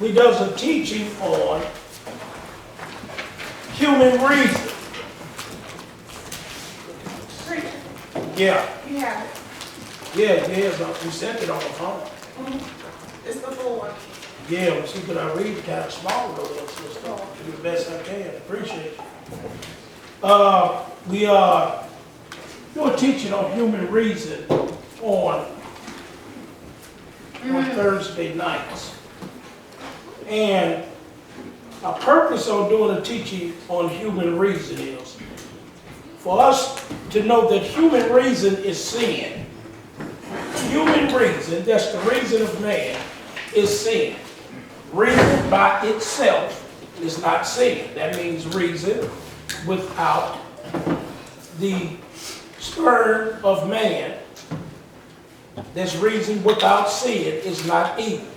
we does a teaching on human reason. Yeah. You have it. Yeah, we sent it on the phone. It's the board. Yeah, well, see, could I read kind of small a little bit, so do the best I can. Appreciate you. We are doing teaching on human reason on Thursday nights. And our purpose on doing a teaching on human reason is for us to know that human reason is sin. Human reason, that's the reason of man, is sin. Reason by itself is not sin. That means reason without the sperm of man. That's reason without sin is not evil.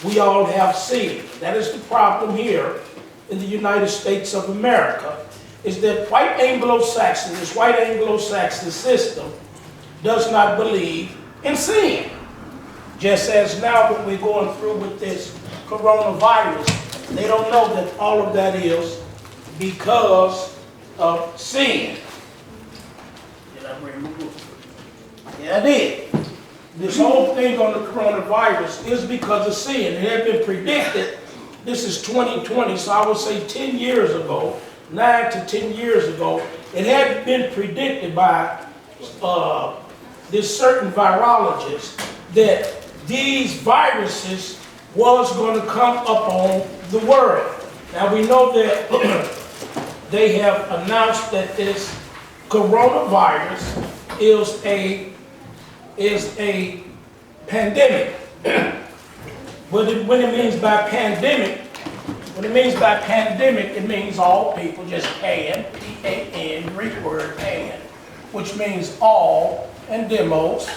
We all have sin. That is the problem here in the United States of America, is that white Anglo-Saxon, this white Anglo-Saxon system does not believe in sin. Just as now what we're going through with this coronavirus, they don't know that all of that is because of sin. Did I bring my book? Yeah, I did. This whole thing on the coronavirus is because of sin. It had been predicted. This is 2020, so I would say 10 years ago, 9 to 10 years ago, it had been predicted by this certain virologist that these viruses was going to come upon the world. Now we know that they have announced that this coronavirus is a pandemic. When it means by pandemic, it means all people, just pan, P-A-N, Greek word pan, which means all, and demos,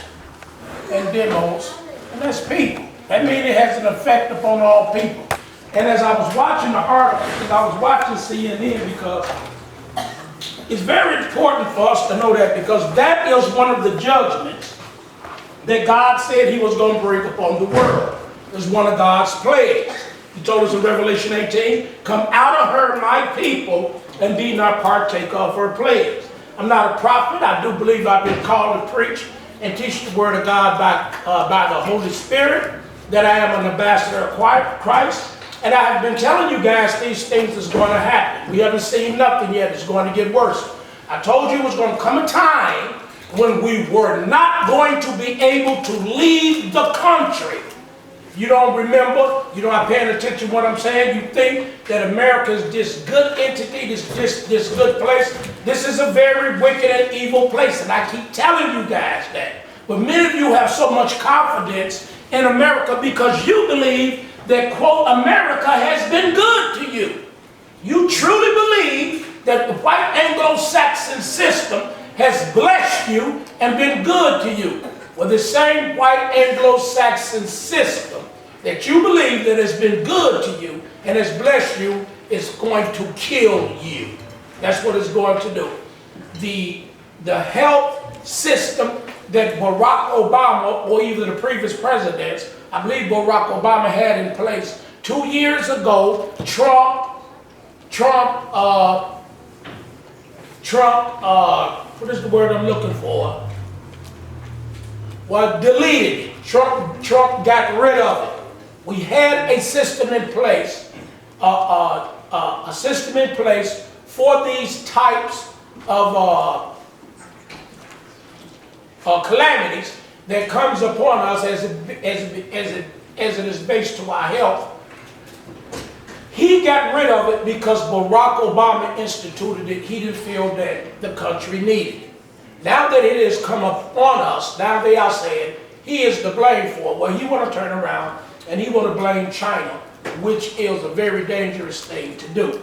and that's people. That means it has an effect upon all people. And as I was watching the article, because I was watching CNN, because it's very important for us to know that, because that is one of the judgments that God said he was going to bring upon the world. It's one of God's plagues. He told us in Revelation 18, come out of her, my people, and be not partake of her plagues. I'm not a prophet. I do believe I've been called to preach and teach the word of God by the Holy Spirit, that I am an ambassador of Christ. And I have been telling you guys these things is going to happen. We haven't seen nothing yet. It's going to get worse. I told you it was going to come a time when we were not going to be able to leave the country. You don't remember, you're not paying attention to what I'm saying. You think that America is this good entity, this good place. This is a very wicked and evil place, and I keep telling you guys that. But many of you have so much confidence in America because you believe that, quote, America has been good to you. You truly believe that the white Anglo-Saxon system has blessed you and been good to you. Well, the same white Anglo-Saxon system that you believe that has been good to you and has blessed you is going to kill you. That's what it's going to do. The health system that Barack Obama, or even the previous presidents, I believe Barack Obama had in place 2 years ago, what is the word I'm looking for? Well, deleted it. Trump got rid of it. We had a system in place, for these types of calamities that comes upon us as it is based to our health. He got rid of it because Barack Obama instituted it. He didn't feel that the country needed it. Now that it has come upon us, now they are saying he is to blame for it. Well, he want to turn around and he want to blame China, which is a very dangerous thing to do.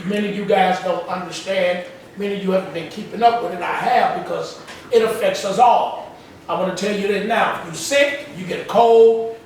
Many of you guys don't understand. Many of you haven't been keeping up with it. I have, because it affects us all. I want to tell you that now. If you're sick, you get a cold.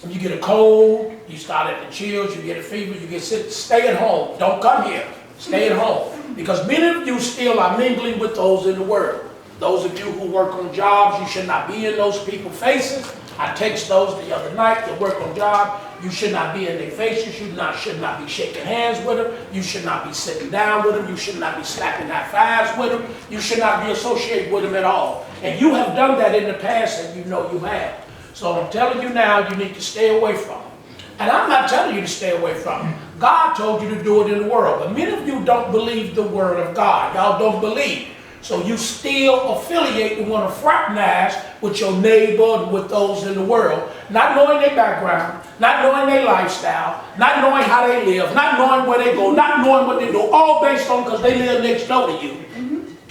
If you get a cold, you start having chills, you get a fever, you get sick, stay at home. Don't come here. Stay at home. Because many of you still are mingling with those in the world. Those of you who work on jobs, you should not be in those people's faces. I text those the other night that work on job. You should not be in their faces. You should not be shaking hands with them. You should not be sitting down with them. You should not be slapping high fives with them. You should not be associated with them at all. And you have done that in the past, and you know you have. So I'm telling you now, you need to stay away from them. And I'm not telling you to stay away from them. God told you to do it in the world. But many of you don't believe the word of God. Y'all don't believe. So you still affiliate and want to fraternize with your neighbor and with those in the world, not knowing their background, not knowing their lifestyle, not knowing how they live, not knowing where they go, not knowing what they do, all based on because they live next door to you.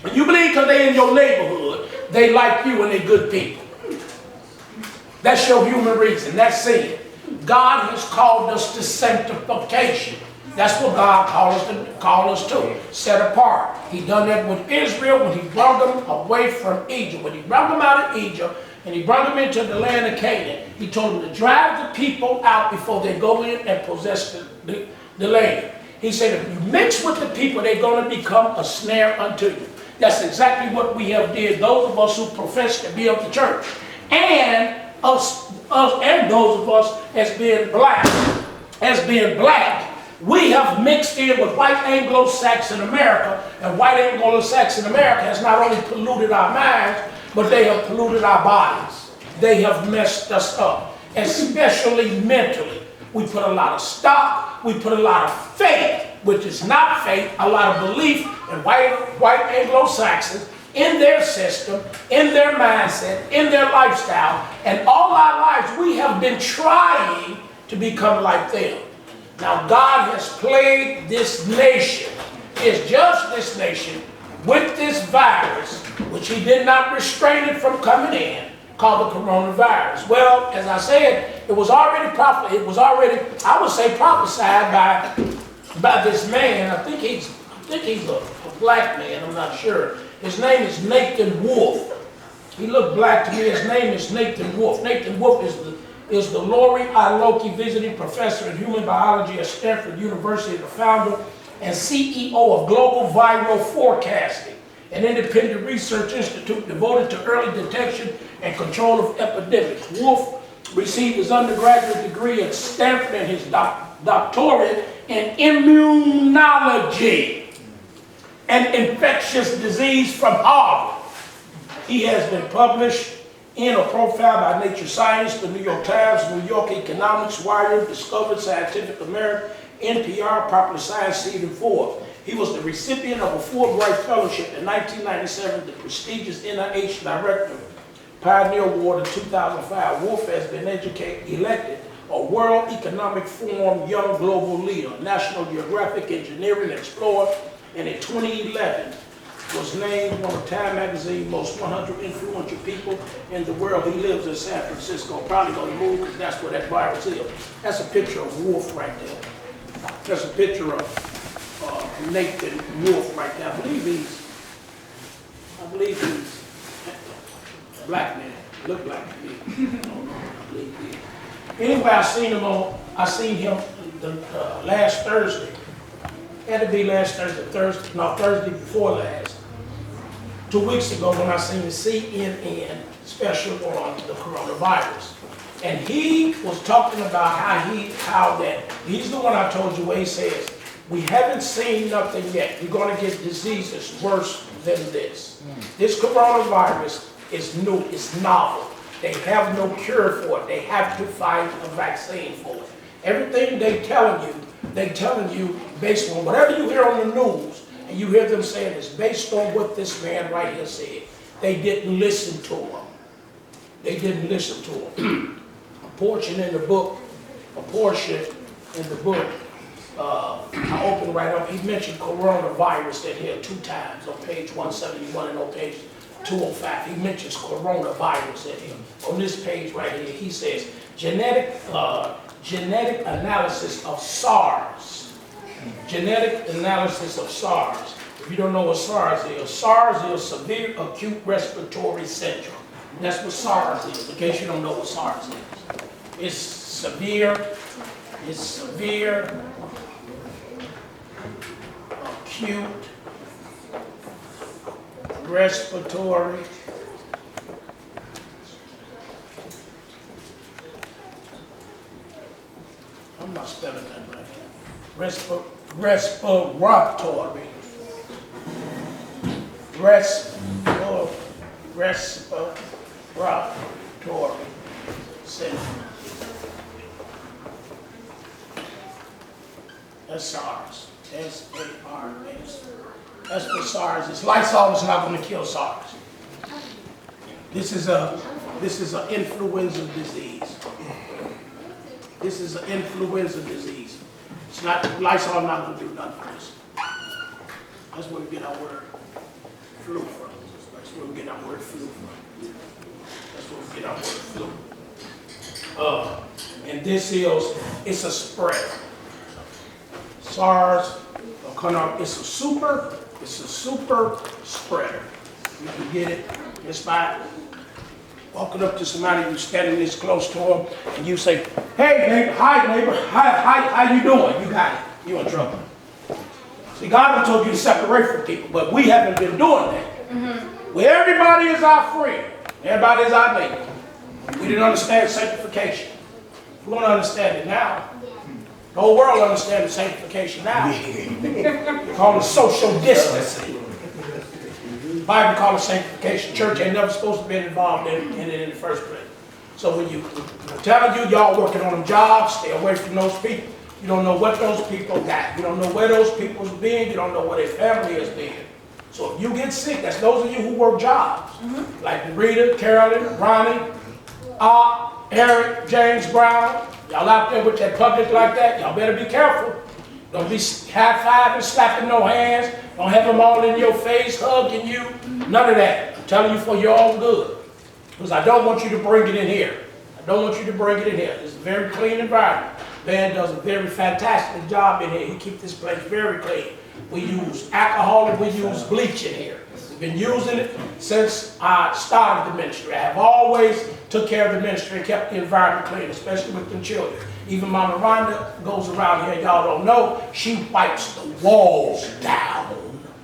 And you believe because they're in your neighborhood, they like you and they're good people. That's your human reason. That's sin. God has called us to sanctification. That's what God called us to, set apart. He done that with Israel when he brought them away from Egypt. When he brought them out of Egypt and he brought them into the land of Canaan, he told them to drive the people out before they go in and possess the land. He said, if you mix with the people, they're going to become a snare unto you. That's exactly what we have did, those of us who profess to be of the church. And us and those of us as being black, we have mixed in with white Anglo-Saxon America, and white Anglo-Saxon America has not only polluted our minds, but they have polluted our bodies. They have messed us up, especially mentally. We put a lot of stock, we put a lot of faith, which is not faith, a lot of belief in white Anglo-Saxons, in their system, in their mindset, in their lifestyle, and all our lives we have been trying to become like them. Now God has plagued this nation, it's just this nation, with this virus, which he did not restrain it from coming in, called the coronavirus. Well, as I said, it was already I would say prophesied by this man. I think he's a black man, I'm not sure. His name is Nathan Wolf. He looked black to me. His name is Nathan Wolf. Nathan Wolf is the Laurie I. Loki Visiting Professor in Human Biology at Stanford University, the founder and CEO of Global Viral Forecasting, an independent research institute devoted to early detection and control of epidemics. Wolf received his undergraduate degree at Stanford and his doctorate in immunology and infectious disease from Harvard. He has been published in or profiled by Nature Science, the New York Times, New York Economics, Wired, Discovered, Scientific American, NPR, Popular Science, Seed, and Forbes. He was the recipient of a Fulbright Fellowship in 1997, the prestigious NIH Director Pioneer Award in 2005. Wolf has been elected a World Economic Forum Young Global Leader, National Geographic Engineering Explorer, and in 2011 was named one of Time Magazine's most 100 influential people in the world. He lives in San Francisco, probably going to move because that's where that virus is. That's a picture of Wolf right there. That's a picture of Nathan Wolf right there. I believe he's a black man. Look black to me. I don't know. I believe he is. Anyway, I seen him last Thursday. Had to be last Thursday before last. 2 weeks ago when I seen the CNN special on the coronavirus. And he was talking about how he's the one I told you where he says, we haven't seen nothing yet. You're going to get diseases worse than this. This coronavirus is new, it's novel. They have no cure for it. They have to find a vaccine for it. Everything they telling you based on whatever you hear on the news, and you hear them saying it's based on what this man right here said. They didn't listen to him. They didn't listen to him. A portion in the book, I opened right up, he mentioned coronavirus in here 2 times, on page 171 and on page 205. He mentions coronavirus in here. On this page right here, he says, genetic analysis of SARS. Genetic analysis of SARS. If you don't know what SARS is severe acute respiratory syndrome. That's what SARS is, in case you don't know what SARS is. It's severe acute respiratory I'm not spelling that right. Respiratory. Respiratory syndrome. That's SARS. S-A-R-S. That's what SARS is. Lysol is not going to kill SARS. This is an influenza disease. This is an influenza disease. It's not, Lysol not going to do nothing for this. That's where we get our word flu from. That's where we get our word flu from. That's where we get our word flu. And this is, it's a spread. SARS, it's a super spreader. You can get it just by walking up to somebody, you standing this close to them, and you say, hey neighbor, hi neighbor, how you doing? You got it, you in trouble. See, God has told you to separate from people, but we haven't been doing that. Where everybody is our friend, everybody is our neighbor. We didn't understand sanctification. We're going to understand it now. The whole world understands sanctification now. We call it social distancing. The Bible calls it sanctification. Church ain't never supposed to be involved in it in the first place. So when I'm telling you, y'all working on them jobs, stay away from those people. You don't know what those people got. You don't know where those people's been. You don't know where their family has been. So if you get sick, that's those of you who work jobs. Like Rita, Carolyn, Ronnie, Eric, James Brown. Y'all out there with that public like that, y'all better be careful. Don't be high-fiving, slapping no hands. Don't have them all in your face, hugging you. None of that. I'm telling you for your own good. Because I don't want you to bring it in here. I don't want you to bring it in here. It's a very clean environment. Ben does a very fantastic job in here. He keeps this place very clean. We use alcohol and we use bleach in here. We've been using it since I started the ministry. I have always took care of the ministry and kept the environment clean, especially with the children. Even Mama Rhonda goes around here, y'all don't know, she wipes the walls down.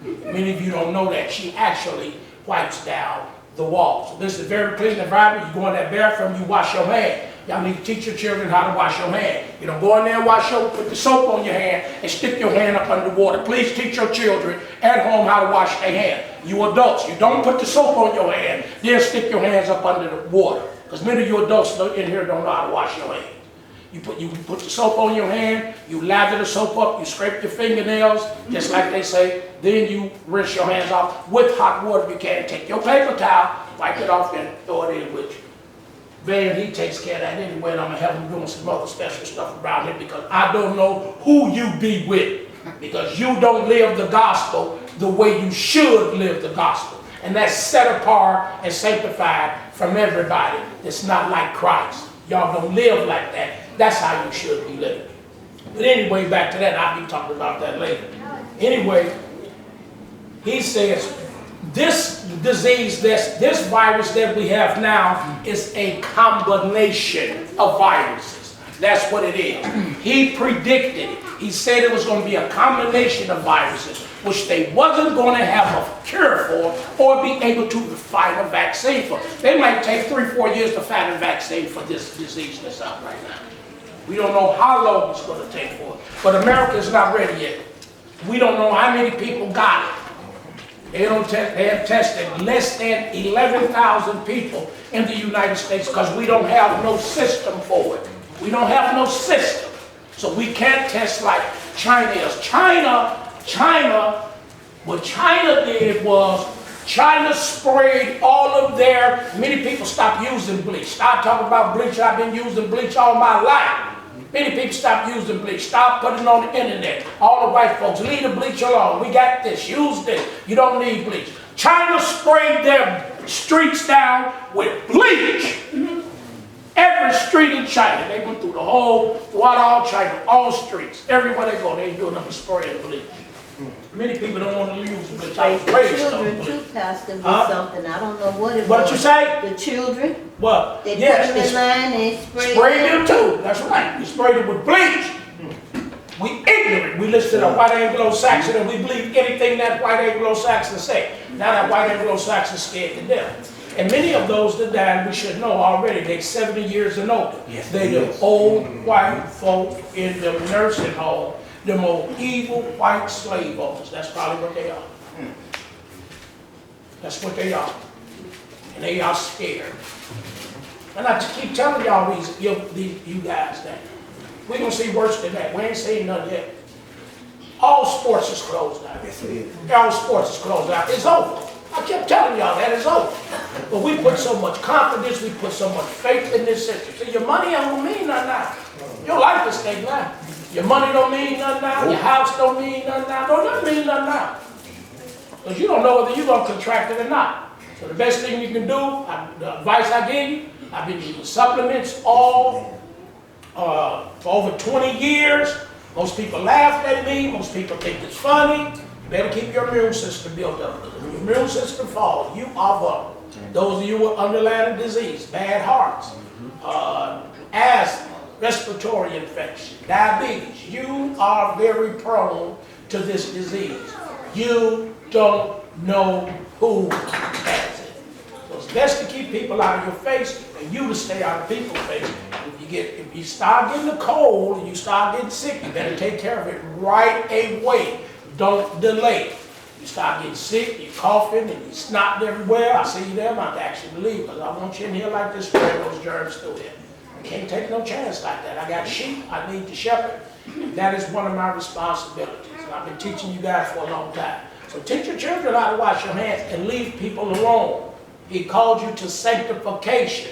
Many of you don't know that. She actually wipes down the walls. So this is a very clean environment. You go in that bathroom, you wash your hands. Y'all need to teach your children how to wash your hand. You don't go in there and put the soap on your hand and stick your hand up under water. Please teach your children at home how to wash their hand. You adults, you don't put the soap on your hand, then stick your hands up under the water. Because many of you adults in here don't know how to wash your hands. You put the soap on your hand, you lather the soap up, you scrape your fingernails, just like they say, then you rinse your hands off with hot water if you can. Take your paper towel, wipe it off and throw it in with you. Van, he takes care of that anyway, and I'm going to have him doing some other special stuff around here because I don't know who you be with. Because you don't live the gospel the way you should live the gospel. And that's set apart and sanctified from everybody that's not like Christ. Y'all don't live like that. That's how you should be living. But anyway, back to that. I'll be talking about that later. Anyway, he says, this disease, this virus that we have now is a combination of viruses. That's what it is. He predicted it. He said it was going to be a combination of viruses, which they wasn't going to have a cure for or be able to find a vaccine for. They might take 3-4 years to find a vaccine for this disease that's out right now. We don't know how long it's going to take for it. But America is not ready yet. We don't know how many people got it. They have tested less than 11,000 people in the United States because we don't have no system for it. We don't have no system. So we can't test like China is. What China did was China sprayed all of many people stopped using bleach. Stop talking about bleach. I've been using bleach all my life. Many people stopped using bleach. Stop putting it on the internet. All the white folks, leave the bleach alone. We got this. Use this. You don't need bleach. China sprayed their streets down with bleach. Every street in China. They went through throughout all China, all streets. Everywhere they go, they doing them spraying bleach. Many people don't want to use bleach. I was raised children on too, bleach. Pastor, with something. I don't know what it was. What did you say? The children. What? They Yes, put them in line and sprayed them too. That's right. We sprayed them with bleach. We ignorant. We listen to white Anglo-Saxon and we believe anything that white Anglo-Saxon say. Now that white Anglo-Saxon scared to death. And many of those that died, we should know already, they're 70 years and older. Yes, They the yes. old white folk in the nursing home, them old evil white slave owners. That's probably what they are. That's what they are. And they are scared. And I keep telling y'all you guys that we're going to see worse than that. We ain't seen nothing yet. All sports is closed now. Yes, it is. All sports is closed out. It's over. I kept telling y'all that it's over. But we put so much confidence, we put so much faith in this system. See, your money don't mean nothing now. Your life is staying now. Your money don't mean nothing now. Your house don't mean nothing now. Don't mean nothing now. Because you don't know whether you're going to contract it or not. So the best thing you can do, the advice I give you, I've been using supplements all for over 20 years. Most people laugh at me. Most people think it's funny. You better keep your immune system built up. Because if your immune system falls, you are vulnerable. Those of you with underlying disease, bad hearts, asthma, respiratory infection, diabetes, you are very prone to this disease. You don't know who has it. So it's best to keep people out of your face and you to stay out of people's face. If you start getting a cold and you start getting sick, you better take care of it right away. Don't delay. You start getting sick, you're coughing, and you're snotting everywhere. I see you there, I'm about to ask you to leave because I want you in here like this, spread those germs through here. I can't take no chance like that. I got sheep, I need to shepherd. That is one of my responsibilities. And I've been teaching you guys for a long time. So teach your children how to wash your hands and leave people alone. He called you to sanctification.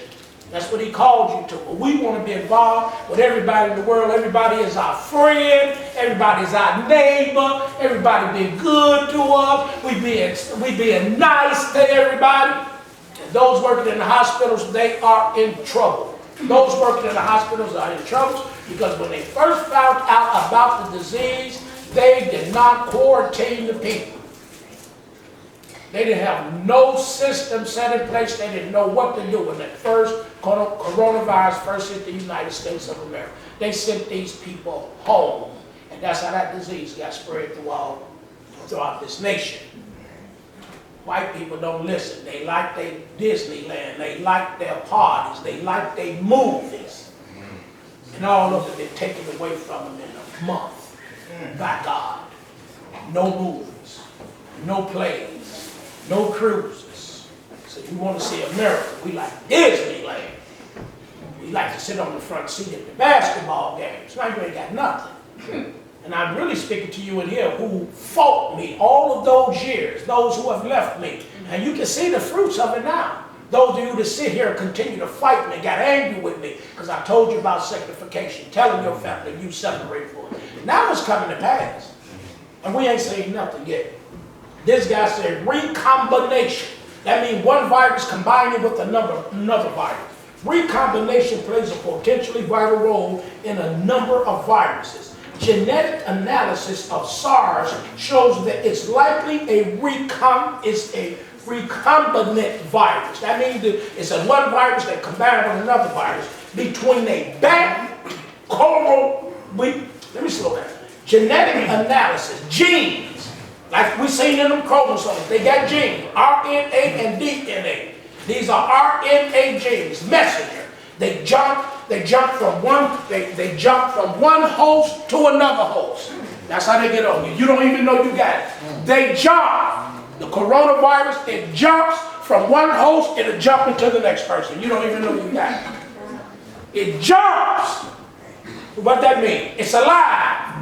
That's what he called you to. But we want to be involved with everybody in the world. Everybody is our friend. Everybody's our neighbor. Everybody being good to us. We being nice to everybody. And those working in the hospitals, they are in trouble. Those working in the hospitals are in trouble because when they first found out about the disease, they did not quarantine the people. They didn't have no system set in place. They didn't know what to do when that first coronavirus first hit the United States of America. They sent these people home. And that's how that disease got spread throughout this nation. White people don't listen. They like their Disneyland. They like their parties. They like their movies. And all of it been taken away from them in a month. By God. No movies. No plays. No cruises. So you want to see America, we like Disneyland. We like to sit on the front seat at the basketball games. Now you ain't got nothing. And I'm really speaking to you in here who fought me all of those years, those who have left me. And you can see the fruits of it now. Those of you that sit here and continue to fight me, got angry with me, because I told you about sanctification, telling your family you separate from it. Now it's coming to pass. And we ain't saying nothing yet. This guy said recombination. That means one virus combining with another virus. Recombination plays a potentially vital role in a number of viruses. Genetic analysis of SARS shows that it's likely a recombinant virus. That means that it's a one virus that combined with another virus between a let me slow down. Genetic analysis, genes. Like we seen in them chromosomes, they got genes, RNA and DNA. These are RNA genes, messenger. They jump from one host to another host. That's how they get on you. You don't even know you got it. They jump. The coronavirus, it jumps from one host, it'll jump into the next person. You don't even know you got it. It jumps. What that mean? It's alive.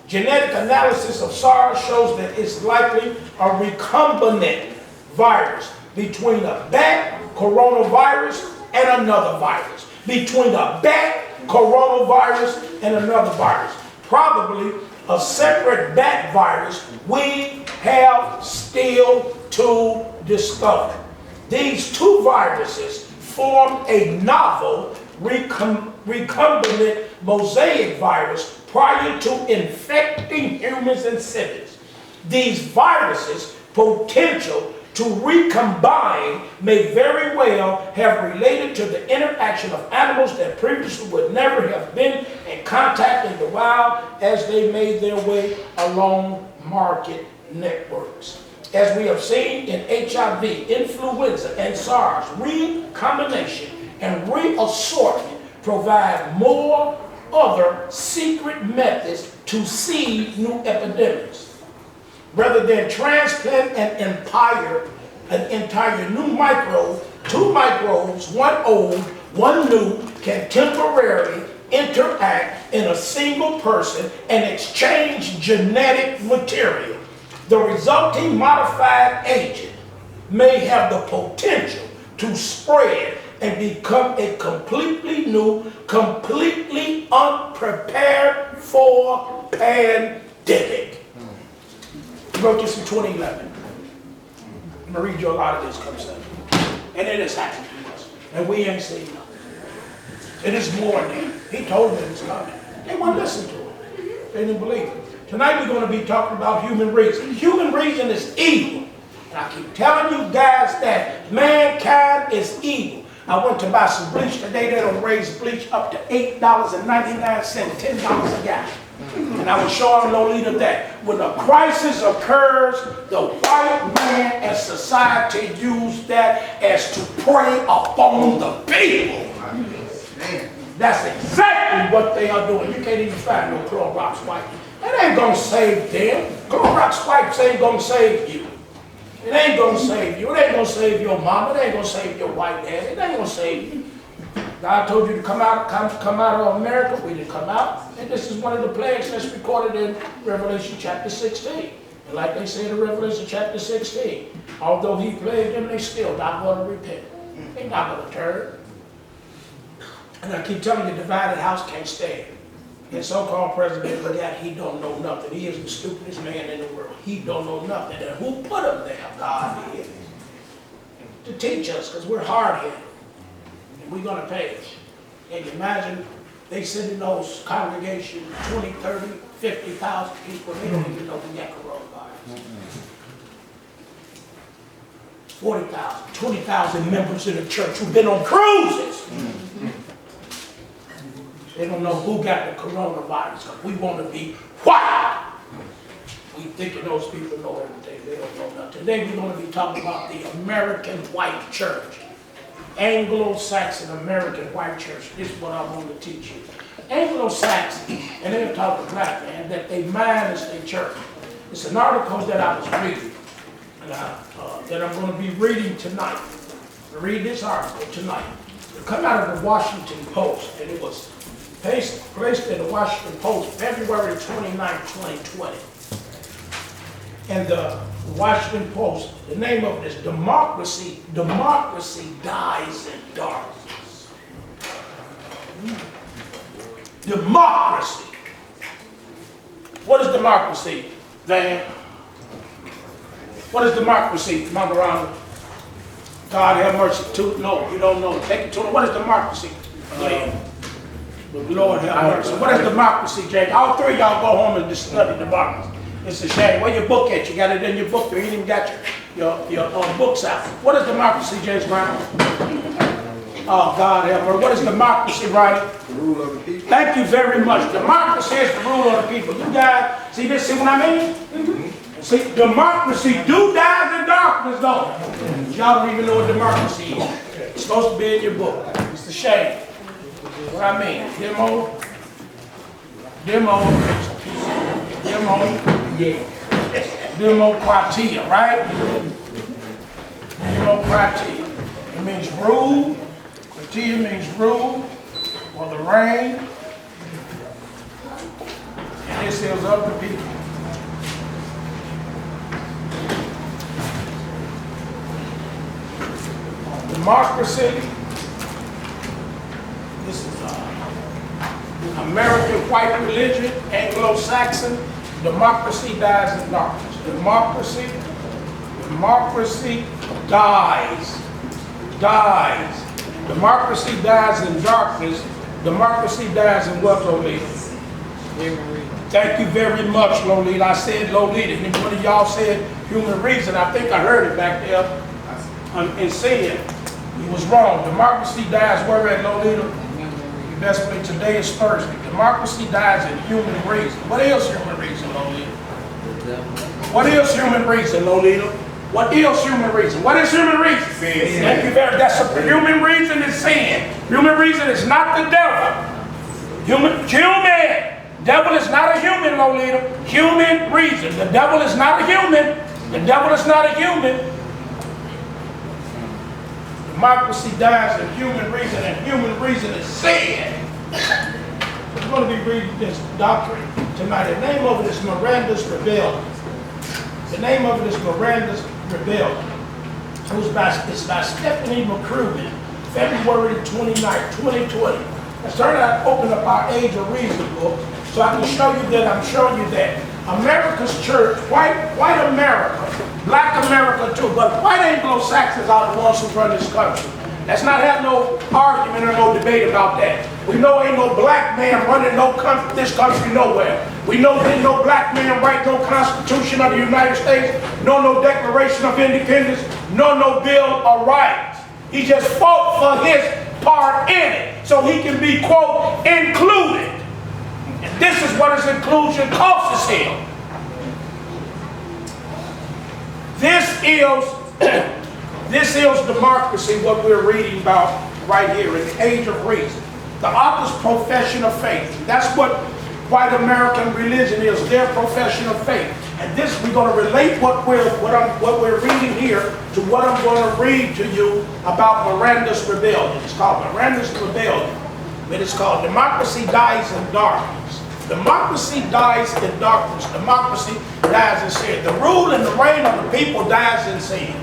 Genetic analysis of SARS shows that it's likely a recombinant virus between a bat coronavirus and another virus. Between a bat coronavirus and another virus. Probably a separate bat virus we have still to discover. These two viruses form a novel recombinant mosaic virus prior to infecting humans and cities. These viruses' potential to recombine may very well have related to the interaction of animals that previously would never have been in contact in the wild as they made their way along market networks. as we have seen in HIV, influenza, and SARS, recombination and reassortment provide more other secret methods to seed new epidemics. Rather than transplant an entire new microbe, two microbes, one old, one new, can temporarily interact in a single person and exchange genetic material. The resulting modified agent may have the potential to spread and become a completely new, completely unprepared for pandemic. He wrote this in 2011. I'm going to read you a lot of this concept. And it has happened to us. And we ain't seen nothing. It is more than he told them it was coming. They wouldn't listen to him. They didn't believe it. Tonight we're going to be talking about human reason. Human reason is evil. And I keep telling you guys that mankind is evil. I went to buy some bleach today. They don't raise bleach up to $8.99, $10 a gallon. And I was showing Lolita that when a crisis occurs, the white man and society use that as to prey upon the people. That's exactly what they are doing. You can't even find no Clorox wipes. That ain't gonna save them. Clorox wipes ain't gonna save you. It ain't gonna save you. It ain't gonna save your mama. It ain't gonna save your white dad. It ain't gonna save you. God told you to come out of America. We didn't come out. And this is one of the plagues that's recorded in Revelation chapter 16. And like they say in Revelation chapter 16, although he plagued them, they still not going to repent. They're not going to turn. And I keep telling you, the divided house can't stand. And so-called president, look at, he don't know nothing. He is the stupidest man in the world. He don't know nothing. And who put him there? God did. To teach us, because we're hard-headed. And we're going to pay it. And you imagine, they sit in those congregations, 20, 30, 50,000 people. They don't even know we got coronavirus. 40,000, 20,000 members in the church who've been on cruises. They don't know who got the coronavirus. We want to be white. We thinking those people know everything. They don't know nothing. Today we're going to be talking about the American white church. Anglo-Saxon American white church. This is what I want to teach you. Anglo-Saxon, and they're talking black man, that they minus their church. It's an article that I was reading, and that I'm going to be reading tonight. I read this article tonight. It come out of the Washington Post, and it was placed in the Washington Post February 29, 2020. And the Washington Post, the name of it is Democracy Dies in Darkness. Democracy. What is democracy, Van? What is democracy, Mama Rhonda? God have mercy. No, you don't know. Take it to what is democracy? But Lord have mercy. What is democracy, Jake? All three of y'all go home and just study democracy. It's a shame. Where your book at? You got it in your book. You ain't even got your books out. What is democracy, James Brown? Oh, God have mercy. What is democracy, Ronnie? The rule of the people. Thank you very much. Democracy is the rule of the people. You guys, see this? See what I mean? Mm-hmm. See, democracy do dies in darkness, though. Y'all don't even know what democracy is. It's supposed to be in your book. It's a shame. What I mean? Demo, democratia, right? Democratia. It means rule. Kratia means rule or the reign. And this is of the people. Democracy. This is American white religion, Anglo-Saxon. Democracy dies in darkness. Democracy dies. Democracy dies in darkness. Democracy dies in what, Lolita? Thank you very much, Lolita. I said Lolita. And one of y'all said human reason. I think I heard it back there and said he was wrong. Democracy dies where at, Lolita? Best today is Thursday. Democracy dies in human reason. What else human reason, Lolita? What is human reason, Lolita? What is human reason? What is human reason? Sin. Thank you very much. Human reason is sin. Human reason is not the devil. Human. Devil is not a human, Lolita. Human reason. The devil is not a human. The devil is not a human. Democracy dies in human reason, and human reason is sin. We're going to be reading this doctrine tonight. The name of it is Miranda's Rebellion. The name of it is Miranda's Rebellion. It's by Stephanie McCruben, February 29, 2020. I started out to open up our Age of Reason book so I can show you that I'm showing you that America's church, white America, black America too, but white Anglo-Saxons are the ones who run this country. Let's not have no argument or no debate about that. We know ain't no black man running this country nowhere. We know ain't no black man write no Constitution of the United States, no Declaration of Independence, no Bill of Rights. He just fought for his part in it so he can be, quote, included. And this is what his inclusion costs him. This is democracy, what we're reading about right here in the Age of Reason. The author's profession of faith. That's what white American religion is, their profession of faith. And this, we're going to relate what we're reading here to what I'm going to read to you about Miranda's Rebellion. It's called Miranda's Rebellion. But it's called Democracy Dies in Darkness. Democracy dies in darkness. Democracy dies in sin. The rule and the reign of the people dies in sin.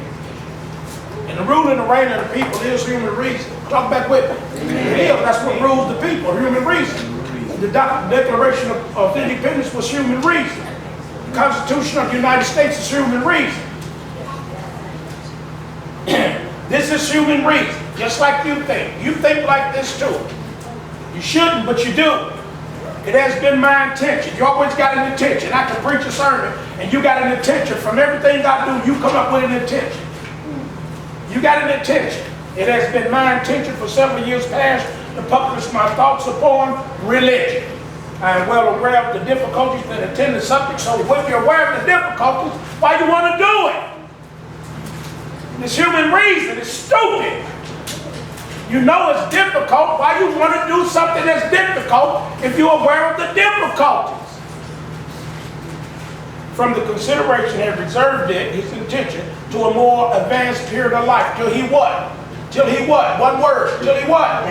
And the rule and the reign of the people is human reason. Talk back with me. That's what rules the people, human reason. The Declaration of Independence was human reason. The Constitution of the United States is human reason. This is human reason, just like you think. You think like this too. You shouldn't, but you do. It has been my intention. You always got an intention. I can preach a sermon, and you got an intention. From everything I do, you come up with an intention. You got an intention. It has been my intention for several years past to publish my thoughts upon religion. I am well aware of the difficulties that attend the subject, so if you're aware of the difficulties, why you want to do it? This human reason is stupid. You know it's difficult. Why you want to do something that's difficult if you're aware of the difficulties? From the consideration had reserved it, his intention, to a more advanced period of life. Till he what? Till he what? One word. Till he what?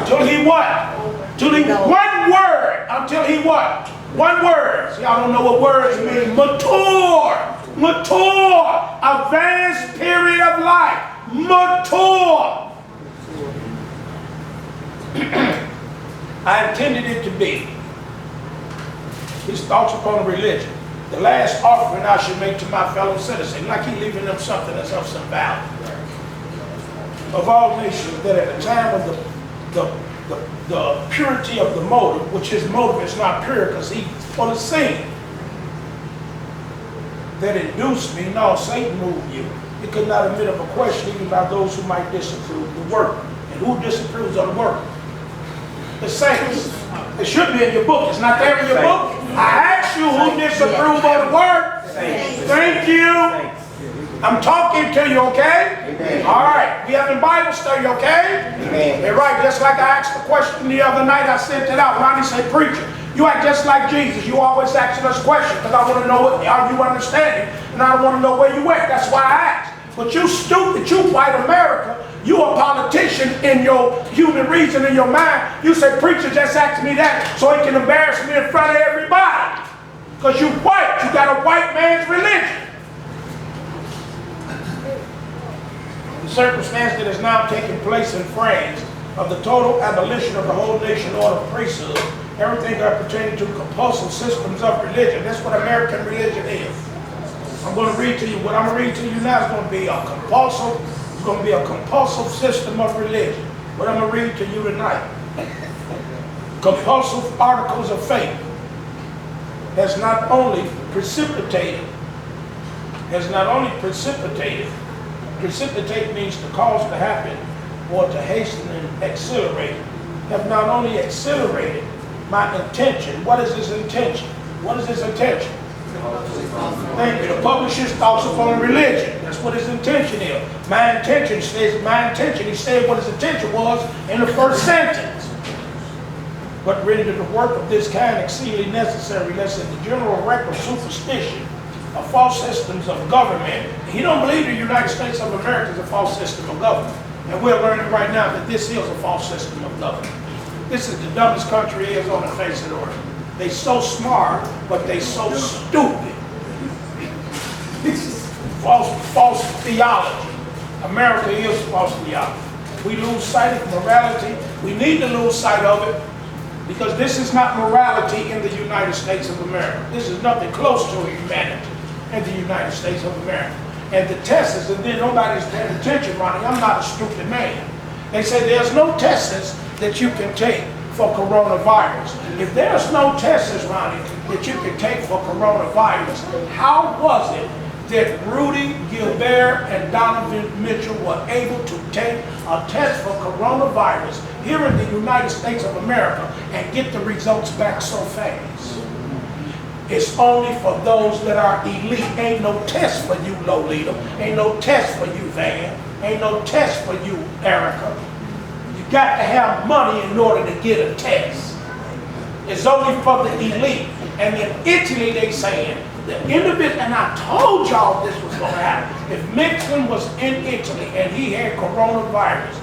Till he what? Till he one word. Until he what? One word. See, I don't know what words mean. Mature. Mature. Advanced period of life. Mature. I intended it to be his thoughts upon religion. The last offering I should make to my fellow citizens, like he leaving them something that's of some value. Of all nations, that at the time of the purity of the motive, which his motive is not pure because he's full of sin, that induced me, no, Satan moved you. He could not admit of a question even by those who might disapprove the work. And who disapproves of the work? The saints. It should be in your book. It's not there in your book. I asked you who disapprove of the work. Thank you. I'm talking to you, okay? Amen. All right. We having Bible study, okay? Amen. You're right. Just like I asked the question the other night, I sent it out. Ronnie said, preacher, you act just like Jesus. You always asking us questions because I want to know what are you understanding, and I want to know where you at. That's why I asked. But you stupid, you white America, you a politician in your human reason, in your mind. You say, preacher just asked me that so he can embarrass me in front of everybody. Because you white. You got a white man's religion. The circumstance that is now taking place in France of the total abolition of the whole nation order of priesthood, everything pertaining to compulsive systems of religion. That's what American religion is. I'm going to read to you. What I'm going to read to you now is going to be a compulsive. It's going to be a compulsive system of religion. What I'm going to read to you tonight. Compulsive articles of faith has not only precipitated. Precipitate means to cause to happen or to hasten and accelerate. Have not only accelerated my intention. What is his intention? What is his intention? Thank you. The publisher's thoughts upon religion. That's what his intention is. My intention, he said what his intention was in the first sentence. But rendered the work of this kind exceedingly necessary, lest in the general wreck of superstition, of false systems of government. He don't believe the United States of America is a false system of government. And we're learning right now that this is a false system of government. This is the dumbest country is on the face of the earth. They so smart, but they so stupid. This is false theology. America is false theology. We lose sight of morality. We need to lose sight of it because this is not morality in the United States of America. This is nothing close to humanity in the United States of America. And the tests, and then nobody's paying attention, Ronnie. I'm not a stupid man. They say there's no tests that you can take for coronavirus. If there's no tests, Ronnie, that you can take for coronavirus, how was it that Rudy Gilbert and Donovan Mitchell were able to take a test for coronavirus here in the United States of America and get the results back so fast? It's only for those that are elite. Ain't no test for you, Lolita. Ain't no test for you, Van. Ain't no test for you, Erica. You got to have money in order to get a test. It's only for the elite. And in Italy, they saying, the individual, and I told y'all this was going to happen. If Mixon was in Italy and he had coronavirus,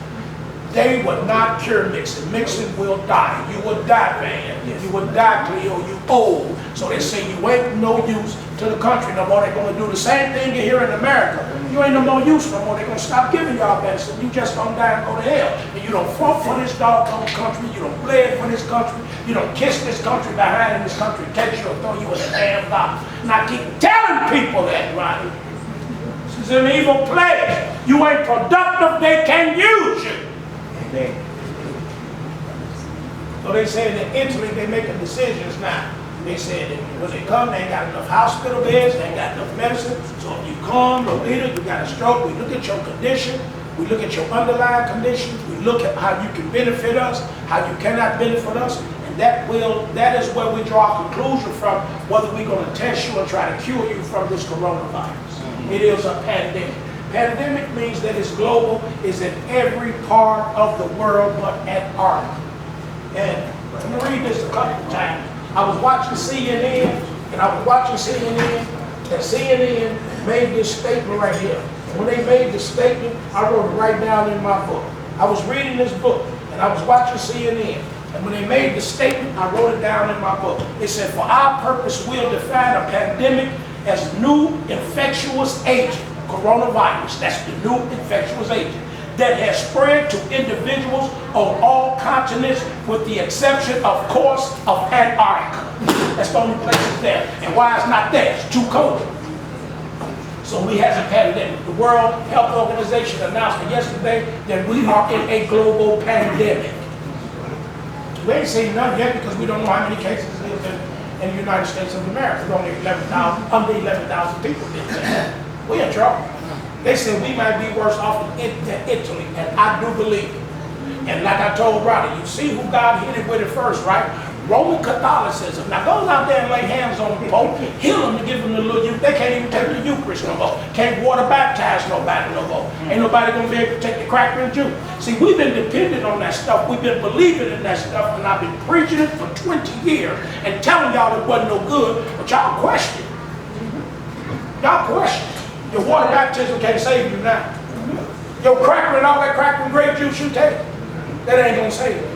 they would not cure Mixon. Mixon will die. You would die, man. You would die, Cleo. You old. So they say you ain't no use to the country no more. They're going to do the same thing here in America. You ain't no more use no more. They're going to stop giving y'all medicine. You just going to die and go to hell. And you don't fought for this doggone country. You don't bled for this country. You don't kiss this country behind in this country. Catch you or throw you in a damn box. And I keep telling people that, Ronnie. This is an evil place. You ain't productive. They can use you. So they say that Italy, they making decisions now. They said that when they come, they ain't got enough hospital beds, they ain't got enough medicine. So if you come, Lolita, you got a stroke, we look at your condition, we look at your underlying conditions, we look at how you can benefit us, how you cannot benefit us, and that is where we draw a conclusion from whether we're going to test you and try to cure you from this coronavirus. It is a pandemic. Pandemic means that it's global, it's in every part of the world but Antarctica. And I'm going to read this a couple of times. I was watching CNN, and CNN made this statement right here. And when they made the statement, I wrote it right down in my book. I was reading this book, and I was watching CNN. And when they made the statement, I wrote it down in my book. It said, for our purpose, we'll define a pandemic as new infectious agent. Coronavirus, that's the new infectious agent that has spread to individuals on all continents with the exception, of course, of Antarctica. That's the only place it's there. And why it's not there? It's too cold. So we have a pandemic. The World Health Organization announced yesterday that we are in a global pandemic. We ain't seen none yet because we don't know how many cases there is in the United States of America. There's only 11,000, under 11,000 people did that. We're in trouble. They said we might be worse off than Italy, and I do believe it. And like I told Ronnie, you see who God hit it with it first, right? Roman Catholicism. Now goes out there and lay hands on the Pope, heal them to give them the little youth. They can't even take the Eucharist no more. Can't water baptize nobody no more. Ain't nobody gonna be able to take the cracker and juice. See, we've been dependent on that stuff. We've been believing in that stuff, and I've been preaching it for 20 years and telling y'all it wasn't no good, but y'all question. Y'all question. Your water baptism can't save you now. Your cracker and all that cracker and grape juice you take, that ain't gonna save you.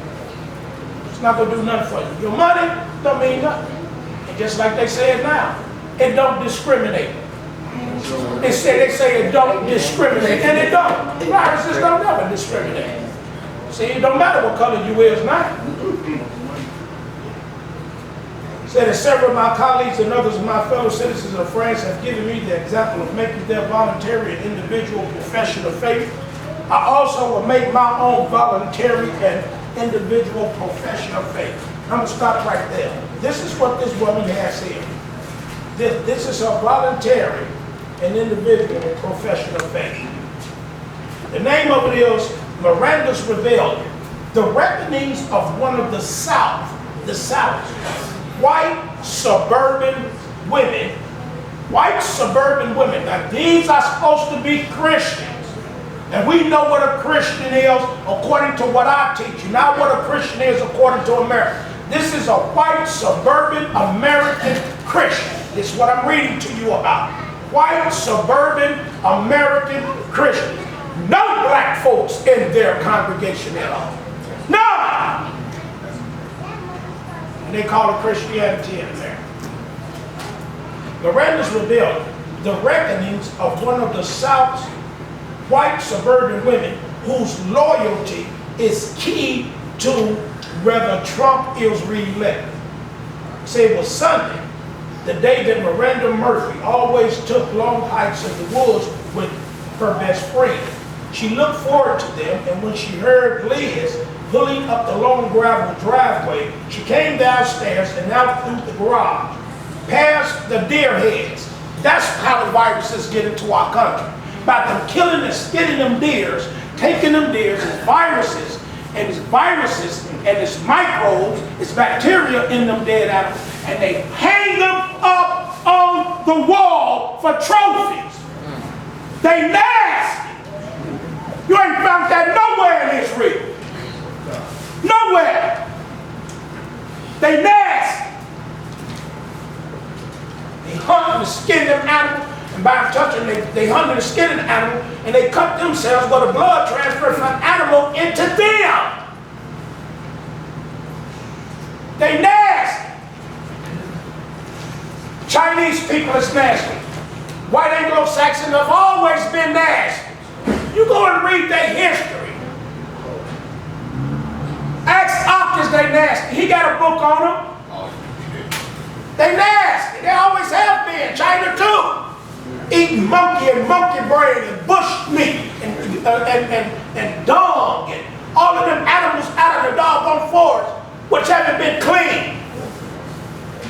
It's not gonna do nothing for you. Your money don't mean nothing. And just like they say it now, it don't discriminate. They say it don't discriminate, and it don't. Viruses don't never discriminate. See, it don't matter what color you is now. Said that several of my colleagues and others of my fellow citizens of France have given me the example of making their voluntary and individual profession of faith. I also will make my own voluntary and individual profession of faith. I'm going to stop right there. This is what this woman has here. This is her voluntary and individual profession of faith. The name of it is Miranda's Rebellion. The reckonings of one of the South, white suburban women White suburban women. Now these are supposed to be Christians. And we know what a Christian is according to what I teach you, not what a Christian is according to America. This is a white suburban American Christian. This is what I'm reading to you about. White suburban American Christians. No black folks in their congregation at all. None! And they call it Christianity in America. Miranda's revealed the reckonings of one of the South's white suburban women whose loyalty is key to whether Trump is re-elected. Say it was Sunday, the day that Miranda Murphy always took long hikes in the woods with her best friend. She looked forward to them, and when she heard Liz pulling up the long gravel driveway, she came downstairs and out through the garage, past the deer heads. That's how the viruses get into our country. By them killing and skinning them deers, taking them deers, and viruses, and it's microbes, it's bacteria in them dead animals, and they hang them up on the wall for trophies. They nasty. You ain't found that nowhere in Israel. Nowhere. They nasty. They hunt and skin them animals. And by touching, they hunt and skin an animal, and they cut themselves where the blood transfers from an animal into them. They nasty. Chinese people is nasty. White Anglo-Saxon have always been nasty. You go and read their history. Ask Ock, is they nasty. He got a book on them. They nasty. They always have been. China too. Eating monkey and monkey brain and bush meat and dog and all of them animals out of the doggone forest, which haven't been clean.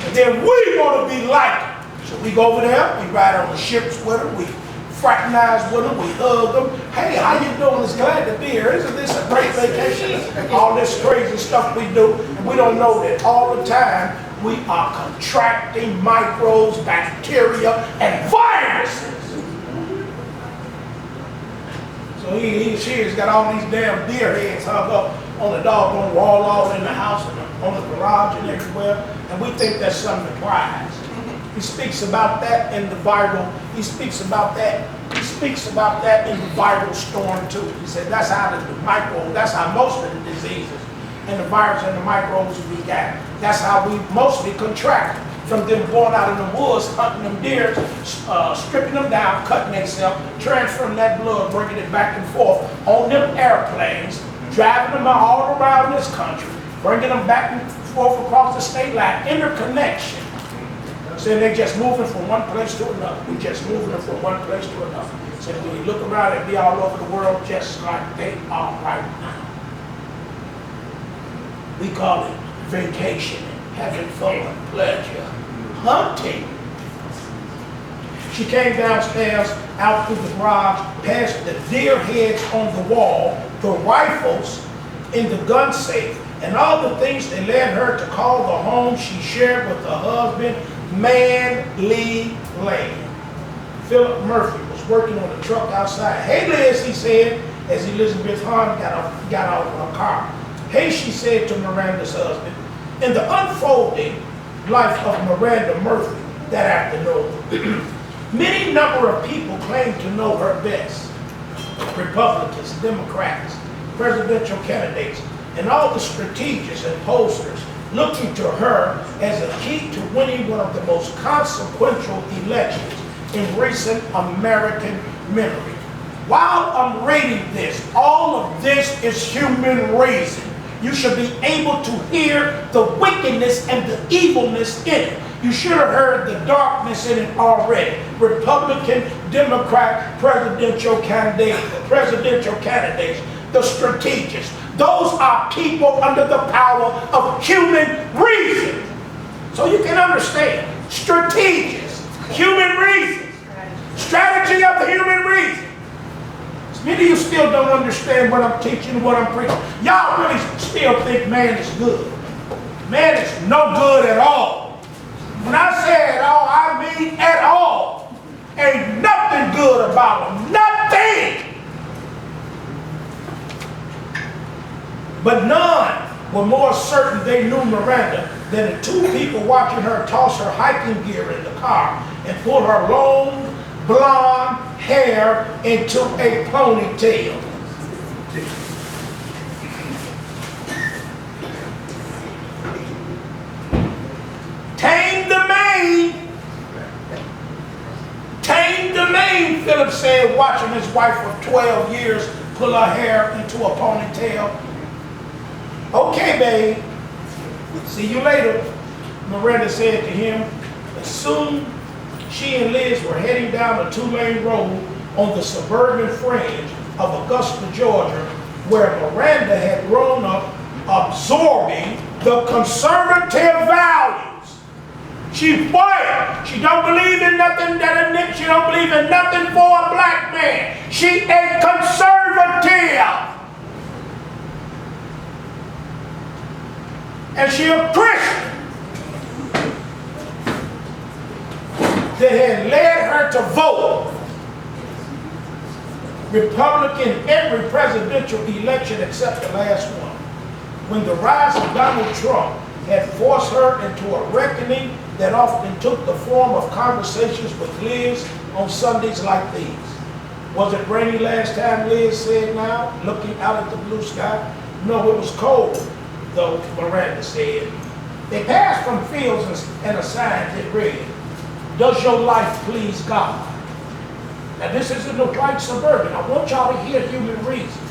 And then we want to be like them. So we go over there, we ride on the ships with them, we fraternize with them, we hug them. Hey, how you doing? It's glad to be here. Isn't this a great vacation? All this crazy stuff we do, and we don't know that all the time we are contracting microbes, bacteria, and viruses. So she's got all these damn deer heads hung up on the doggone wall, all in the house, and on the garage, and everywhere, and we think that's something to prize. He speaks about that in the viral. He speaks about that. He speaks about that in the viral storm too. He said that's how the microbe. That's how most of the diseases and the virus and the microbes we got. That's how we mostly contract from them going out in the woods, hunting them deer, stripping them down, cutting themselves, transferring that blood, bringing it back and forth on them airplanes, driving them all around this country, bringing them back and forth across the state line, interconnection. So they're just moving from one place to another. We're just moving them from one place to another. So when you look around and be all over the world just like they are right now. We call it vacation, having fun, pleasure, hunting. She came downstairs, out through the garage, past the deer heads on the wall, the rifles in the gun safe, and all the things that led her to call the home she shared with her husband, Manly Lane. Philip Murphy was working on the truck outside. Hey, Liz, he said, as Elizabeth Hahn got out of her car. Hey, she said to Miranda's husband. In the unfolding life of Miranda Murphy that afternoon, many number of people claimed to know her best. Republicans, Democrats, presidential candidates, and all the strategists and pollsters looking to her as a key to winning one of the most consequential elections in recent American memory. While I'm reading this, all of this is human reason. You should be able to hear the wickedness and the evilness in it. You should have heard the darkness in it already. Republican, Democrat, presidential candidates, the strategists. Those are people under the power of human reason. So you can understand. Strategists, human reason. Strategy of the human reason. Many of you still don't understand what I'm teaching, what I'm preaching. Y'all really still think man is good. Man is no good at all. When I say at all, I mean at all. Ain't nothing good about them. Nothing. But none were more certain they knew Miranda than the two people watching her toss her hiking gear in the car and pull her long, blonde hair into a ponytail. Tame the mane. Tame the mane, Philip said, watching his wife of 12 years pull her hair into a ponytail. Okay, babe. See you later, Miranda said to him. As soon she and Liz were heading down a two-lane road on the suburban fringe of Augusta, Georgia, where Miranda had grown up absorbing the conservative values. She white. She don't believe in nothing she don't believe in nothing for a black man. She a conservative. And she a Christian that had led her to vote Republican every presidential election except the last one. When the rise of Donald Trump had forced her into a reckoning that often took the form of conversations with Liz on Sundays like these. Was it rainy last time, Liz said now, looking out at the blue sky? No, it was cold, though, Miranda said. They passed from fields and a sign that read, "Does your life please God?" Now this isn't a white suburban. I want y'all to hear human reason.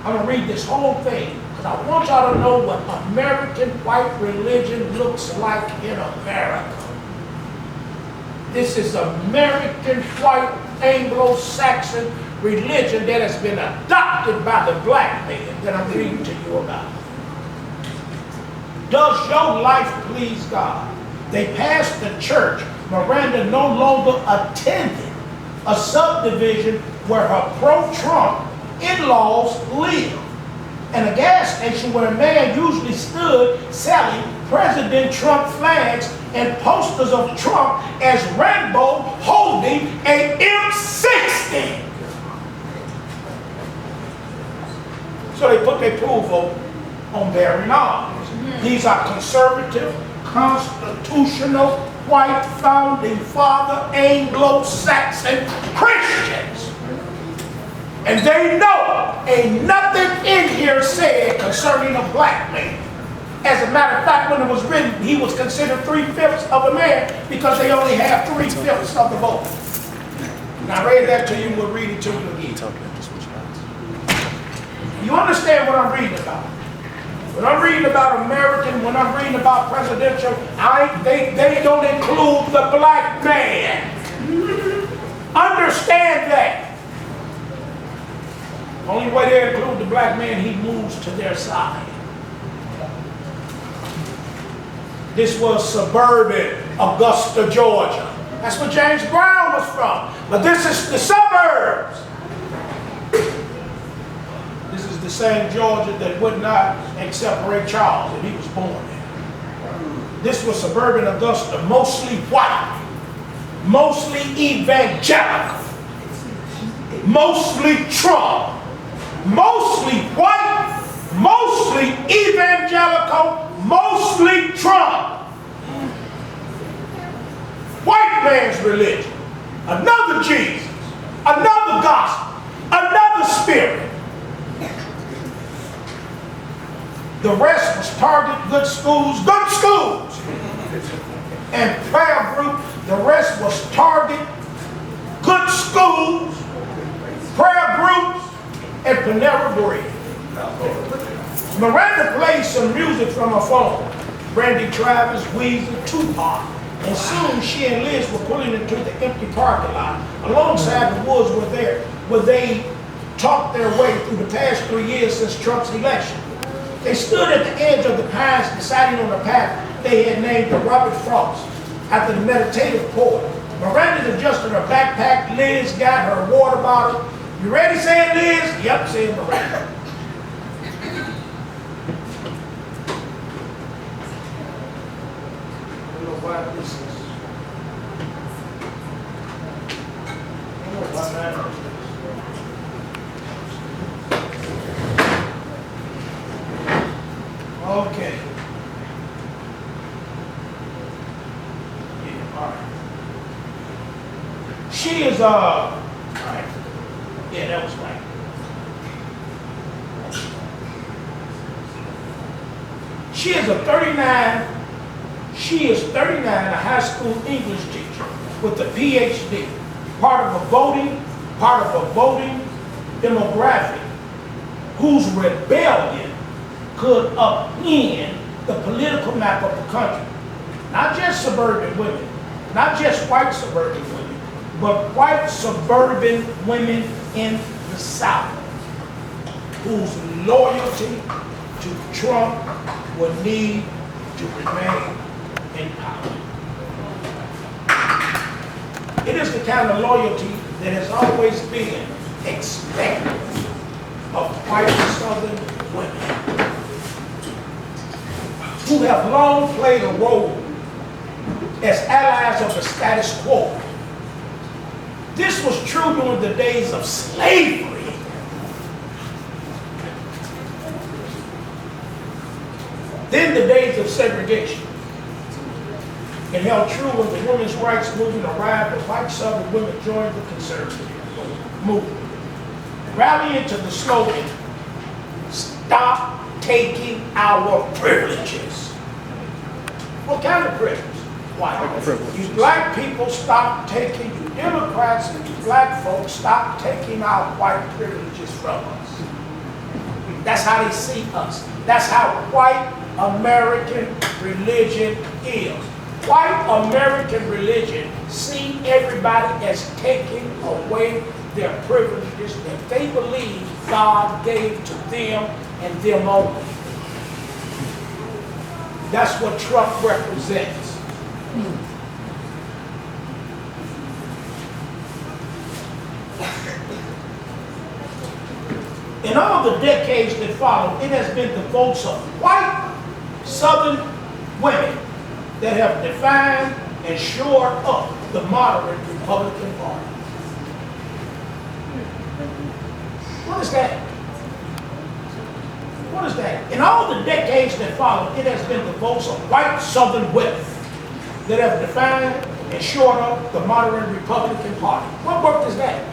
I'm going to read this whole thing because I want y'all to know what American white religion looks like in America. This is American white Anglo-Saxon religion that has been adopted by the black man that I'm reading to you about. Does your life please God? They passed the church Miranda no longer attended, a subdivision where her pro-Trump in-laws lived, and a gas station where a man usually stood selling President Trump flags and posters of Trump as Rambo holding a M60. So they put their approval on bearing arms. These are conservative, constitutional, white, founding father, Anglo-Saxon Christians. And they know ain't nothing in here said concerning a black man. As a matter of fact, when it was written, he was considered 3/5 of a man because they only have 3/5 of the vote. And I read that to you, we'll read it to you again. You understand what I'm reading about? When I'm reading about American, when I'm reading about presidential, they don't include the black man. Understand that. Only way they include the black man, he moves to their side. This was suburban Augusta, Georgia. That's where James Brown was from. But this is the suburbs. This is the same Georgia that would not accept Ray Charles that he was born in. This was suburban Augusta, mostly white, mostly evangelical, mostly Trump, mostly white, mostly evangelical, mostly Trump. White man's religion, another Jesus, another gospel, another spirit. The rest was Target, good schools, and prayer group. The rest was Target, good schools, prayer groups, and Panera Bread. Miranda played some music from her phone. Randy Travis, Weezer, Tupac. And soon she and Liz were pulling into the empty parking lot. Alongside the woods were there, where they talked their way through the past 3 years since Trump's election. They stood at the edge of the pines, deciding on a path they had named the Robert Frost, after the meditative poet. Miranda adjusted her backpack. Liz got her water bottle. You ready, said Liz? Yep, said Miranda. I don't know why this is. Okay. Yeah, all right. She is, all right. Yeah, that was right. She is 39, a high school English teacher with a PhD, part of a voting demographic whose rebellion could upend the political map of the country. Not just suburban women, not just white suburban women, but white suburban women in the South whose loyalty to Trump will need to remain in power. It is the kind of loyalty that has always been expected of white Southern women who have long played a role as allies of the status quo. This was true during the days of slavery. Then the days of segregation. It held true when the women's rights movement arrived and white Southern women joined the conservative movement, rallying to the slogan, "Stop taking our privileges." What kind of privilege? Why? You black people stop taking, you Democrats and you black folks stop taking our white privileges from us. That's how they see us. That's how white American religion is. White American religion see everybody as taking away their privileges that they believe God gave to them and them only. That's what Trump represents. In all the decades that followed, it has been the votes of white Southern women that have defined and shored up the moderate Republican Party. What is that? What is that? In all the decades that followed, it has been the votes of white Southern women that have defined and shored up the moderate Republican Party. What work is that?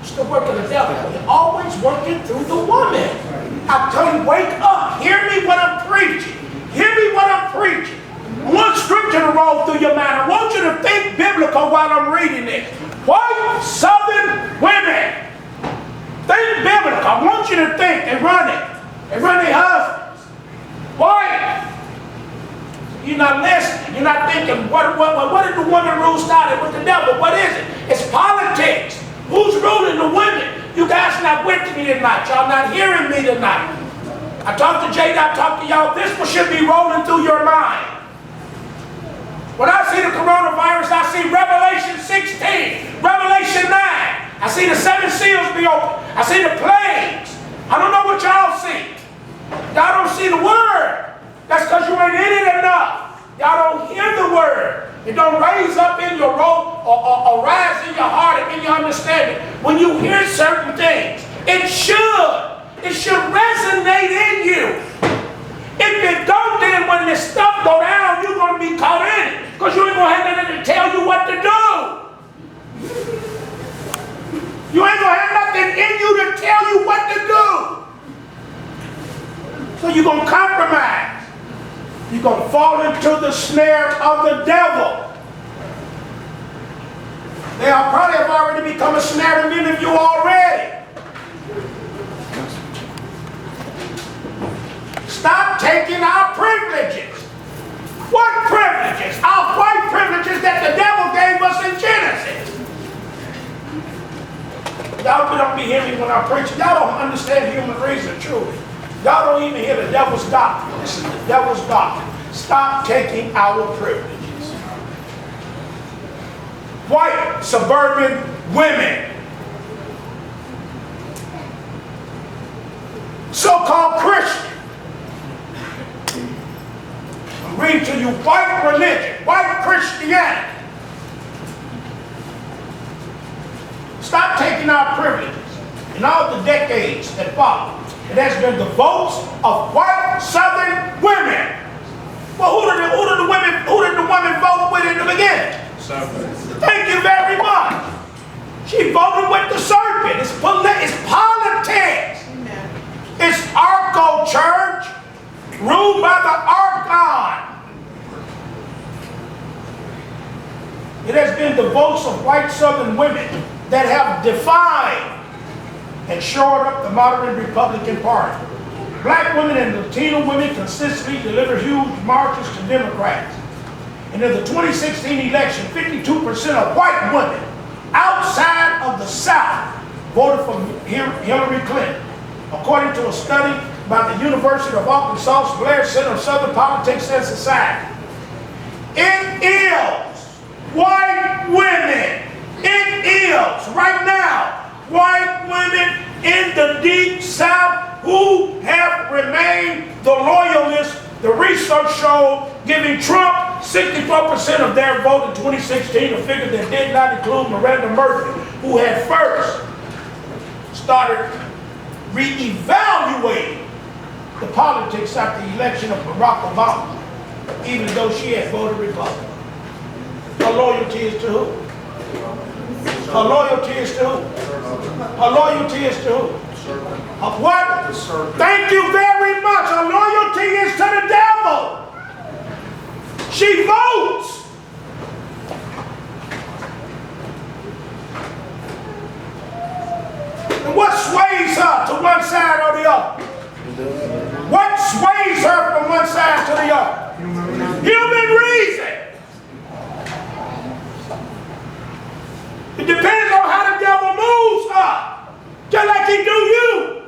It's the work of the devil. You're always working through the woman. I tell you, wake up. Hear me when I'm preaching. Hear me when I'm preaching. I want scripture to roll through your mind. I want you to think biblical while I'm reading it. White Southern women. Think biblical. I want you to think and run it. And run their husbands. Why? You're not listening. You're not thinking, what did the woman rule started with the devil? What is it? It's politics. Who's ruling the women? You guys not with me tonight. Y'all not hearing me tonight. I talked to Jada, I talked to y'all. This one should be rolling through your mind. When I see the coronavirus, I see Revelation 16, Revelation 9. I see the 7 seals be open. I see the plagues. I don't know what y'all see. Y'all don't see the word. That's because you ain't in it enough. Y'all don't hear the word. It don't raise up in your rope or rise in your heart and in your understanding. When you hear certain things, it should resonate in you. If it don't, then when this stuff go down, you're going to be caught in it. Because you ain't going to have nothing to tell you what to do. You ain't going to have nothing in you to tell you what to do. So you're going to compromise. You're going to fall into the snare of the devil. They probably have already become a snare to many of you already. Stop taking our privileges. What privileges? Our white privileges that the devil gave us in Genesis. Y'all don't be hearing me when I preach. Y'all don't understand human reason, truly. Y'all don't even hear the devil's doctrine. This is the devil's doctrine. Stop taking our privileges. White suburban women, so-called Christian. I'm reading to you white religion, white Christianity. Stop taking our privileges. In all the decades that followed, it has been the votes of white white Southern women. Well, who did the women vote with in the beginning? Thank you very much. She voted with the serpent. It's politics. It's Arco Church, ruled by the Archon. It has been the votes of white Southern women that have defined and shored up the modern Republican Party. Black women and Latino women consistently deliver huge marches to Democrats. And in the 2016 election, 52% of white women outside of the South voted for Hillary Clinton. According to a study by the University of Arkansas Blair Center of Southern Politics and Society. It is white women. It is right now white women in the deep South who have remained the loyalists. The research showed giving Trump 64% of their vote in 2016, a figure that did not include Miranda Murphy, who had first started re-evaluating the politics after the election of Barack Obama, even though she had voted Republican. Her loyalty is to who? Her loyalty is to who? Her loyalty is to who? Of what? Thank you very much. Her loyalty is to the devil. She votes. And what sways her to one side or the other? What sways her from one side to the other? Human reason. It depends on how the devil moves her. Just like he do you.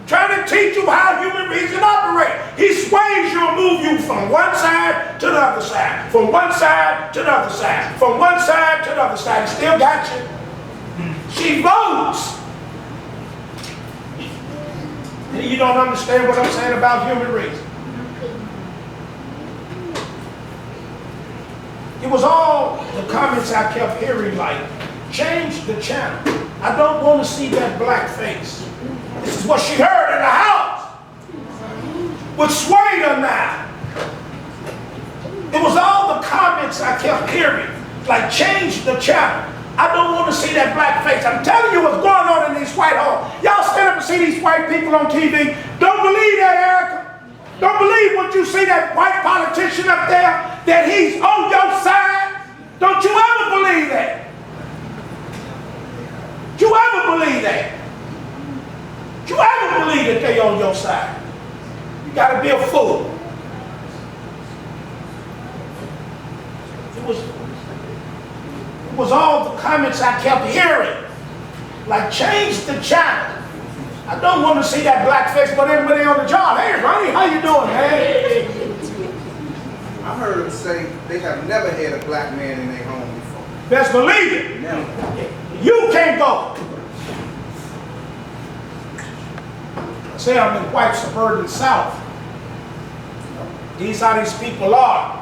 Trying to teach you how human reason operates. He sways you and moves you from one side to the other side. From one side to the other side. From one side to the other side. He still got you. She votes. You don't understand what I'm saying about human reason. It was all the comments I kept hearing like, change the channel. I don't want to see that black face. This is what she heard in the house. What swayed her now. It was all the comments I kept hearing. Like, change the channel. I don't want to see that black face. I'm telling you what's going on in these white homes. Y'all stand up and see these white people on TV. Don't believe that, Erica. Don't believe what you see that white politician up there, that he's on your side. Don't you ever believe that. You ever believe that? You ever believe that they on your side? You got to be a fool. It was all the comments I kept hearing. Like, change the channel. I don't want to see that black face, but everybody on the job. Hey, Ronnie, how you doing? Hey. I heard them say they have never had a black man in their home before. Best believe it. Never. You can't go. I say I'm in white suburban South. These how these people are.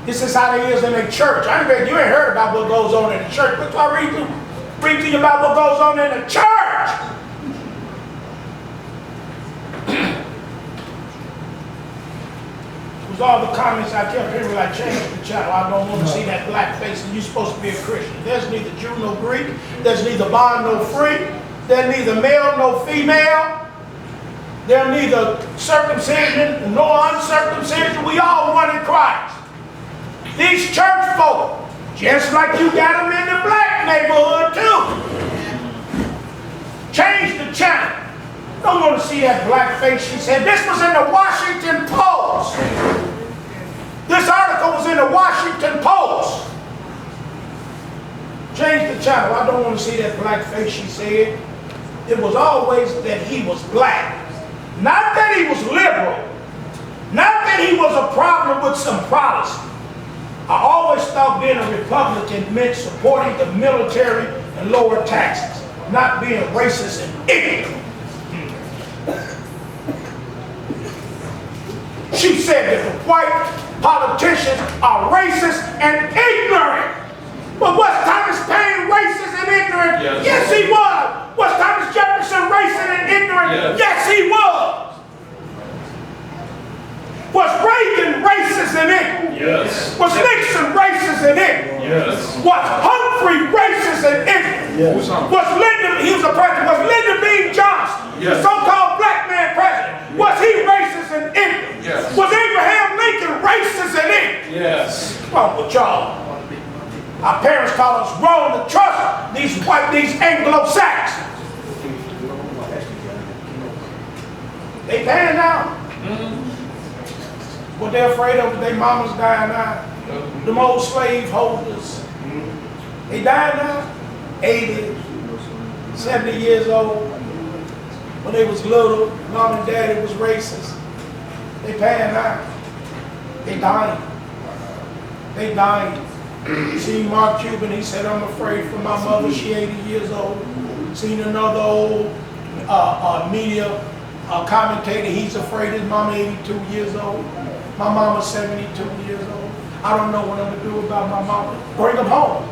This is how they is in a church. You ain't heard about what goes on in the church. What do I read to you about what goes on in the church? It was all the comments I kept hearing like, change the channel. I don't want to see that black face, and you're supposed to be a Christian. There's neither Jew nor Greek. There's neither bond nor free. There's neither male nor female. There's neither circumcision nor uncircumcision. We all one in Christ. These church folk, just like you got them in the black neighborhood too. Change the channel. Don't want to see that black face. She said, this was in the Washington Post. This article was in the Washington Post. Change the channel. I don't want to see that black face, she said. It was always that he was black. Not that he was liberal. Not that he was a problem with some Protestant. I always thought being a Republican meant supporting the military and lower taxes, not being racist and ignorant. She said that the white politicians are racist and ignorant. But was Thomas Paine racist and ignorant? Yes, he was. Was Thomas Jefferson racist and ignorant? Yes, he was. Was Reagan racist and ignorant? Yes. Was Nixon racist and ignorant? Yes. Was Humphrey racist and ignorant? Yes. Was Lyndon, he was a president, was Lyndon B. Johnson, the Yes. so-called black man president, was he racist and ignorant? Yes. Was Abraham Lincoln racist and ignorant? Yes. What's wrong with y'all? Our parents call us wrong to trust these Anglo-Saxons. They paying now. What they're afraid of is their mamas dying now. Them old slave holders. They dying now. 80, 70 years old. When they was little, mom and daddy was racist. They paying now. They dying. They dying. See Mark Cuban, he said, I'm afraid for my mother, she 80 years old. Seen another old media commentator, he's afraid his mama 82 years old. My mama's 72 years old. I don't know what I'm gonna do about my mama. Bring them home.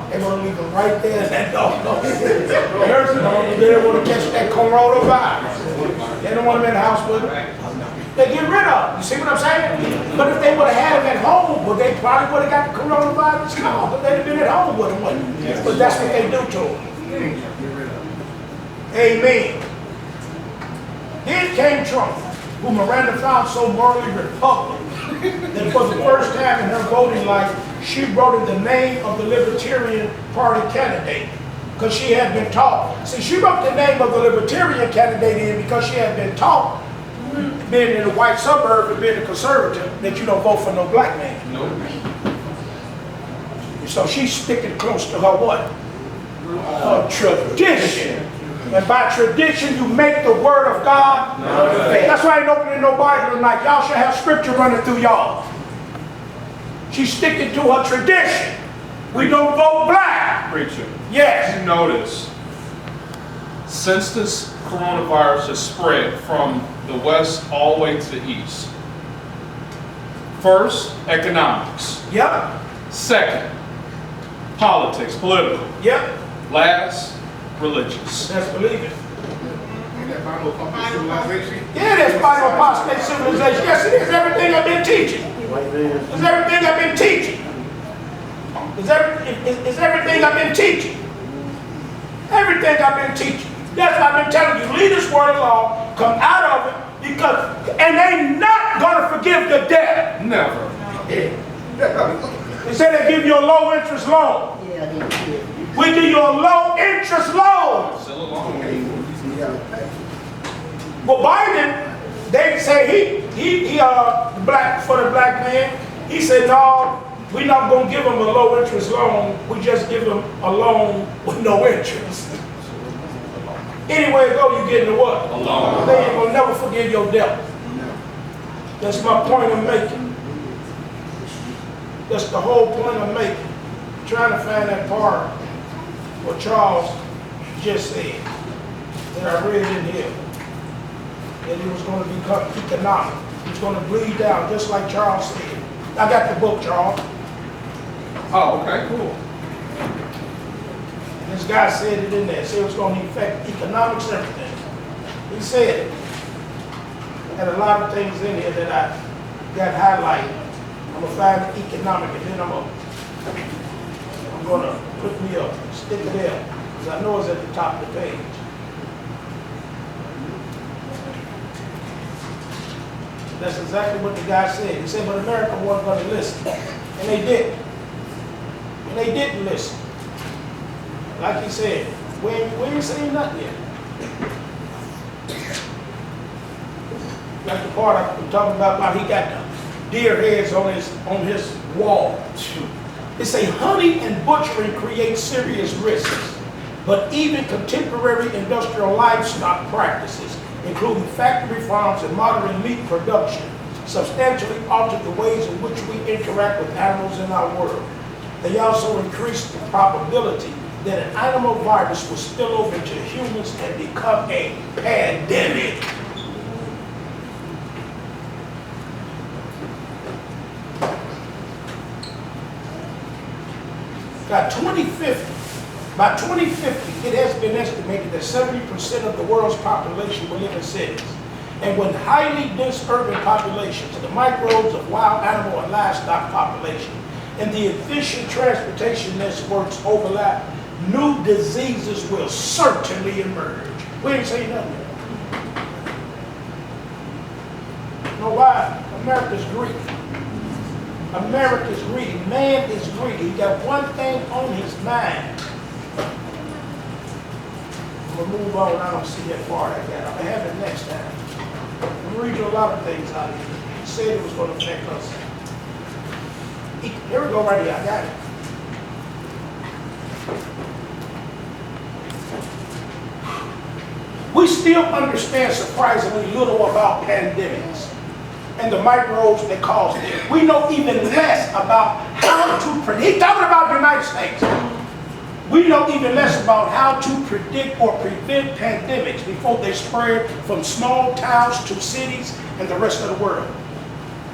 They're gonna leave them right there in that dog. They don't want to catch that coronavirus. They don't want them in the house with them. They get rid of them. You see what I'm saying? But if they would have had them at home, well, they probably would have got the coronavirus call. But they'd have been at home with them, wouldn't they? But that's what they do to them. Amen. Then came Trump, who Miranda found so morally Republican that for the first time in her voting life, she wrote in the name of the Libertarian Party candidate because she had been taught. See, she wrote the name of the Libertarian candidate in because she had been taught, being in a white suburb and being a conservative, that you don't vote for no black man. Nope. So she's sticking close to her what? Her tradition. And by tradition, you make the word of God. That's why I ain't opening no Bible tonight. Y'all should have scripture running through y'all. She's sticking to her tradition. We don't vote black. Preacher. Yes. You notice, since this coronavirus has spread from the west all the way to the east, first, economics. Yep. Second, politics, political. Yep. Last, religious. Let's believe it. Ain't that Bible called civilization? Yeah, that's Bible apostate civilization. Yes, it is. Everything I've been teaching. It's everything I've been teaching. It's everything I've been teaching. Everything I've been teaching. That's what I've been telling you. Leave this word alone. Come out of it because, and they not gonna forgive the debt. Never. They say they give you a low interest loan. Yeah, they did. We give you a low interest loan. Still alone. Well, Biden, they say he black for the black man. He said, no, we're not gonna give him a low interest loan. We just give him a loan with no interest. Anyway, go, you getting the what? A loan. They ain't gonna never forgive your debt. That's my point I'm making. That's the whole point I'm making. Trying to find that part what Charles just said that I read in here. That it was going to become economic. It was going to bleed down just like Charles said. I got the book, Charles. Oh, okay, cool. And this guy said it in there. Said it was going to affect economics and everything. He said it. Had a lot of things in here that I got highlighted. I'm going to find the economic and then I'm going to put me up, stick it there, because I know it's at the top of the page. That's exactly what the guy said. He said, but America wasn't going to listen. And they didn't. And they didn't listen. Like he said, we ain't saying nothing yet. Like the part I'm talking about he got the deer heads on his wall. They say hunting and butchering create serious risks, but even contemporary industrial livestock practices, including factory farms and modern meat production, substantially alter the ways in which we interact with animals in our world. They also increase the probability that an animal virus will spill over to humans and become a pandemic. By 2050, it has been estimated that 70% of the world's population will live in cities. and with highly dense urban populations, the microbes of wild animal and livestock population, and the efficient transportation networks overlap, new diseases will certainly emerge. We ain't saying nothing. You know why? America's greedy. America's greedy. Man is greedy. He got one thing on his mind. I'm gonna move on. I don't see that far I got. I'll have it next time. I'm gonna read you a lot of things out here. He said it was gonna affect us. Here we go right here. I got it. We still understand surprisingly little about pandemics and the microbes that cause them. We know even less about how to predict. He's talking about the United States. We know even less about how to predict or prevent pandemics before they spread from small towns to cities and the rest of the world.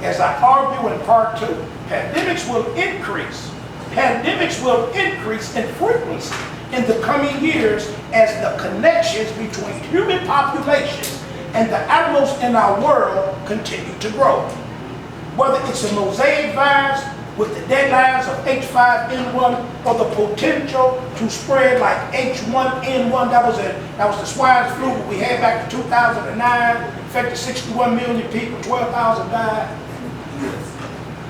As I argue in part 2, pandemics will increase. Pandemics will increase in frequency in the coming years as the connections between human populations and the animals in our world continue to grow. Whether it's a mosaic virus with the deadlines of H5N1 or the potential to spread like H1N1, that was the swine flu we had back in 2009, affected 61 million people, 12,000 died.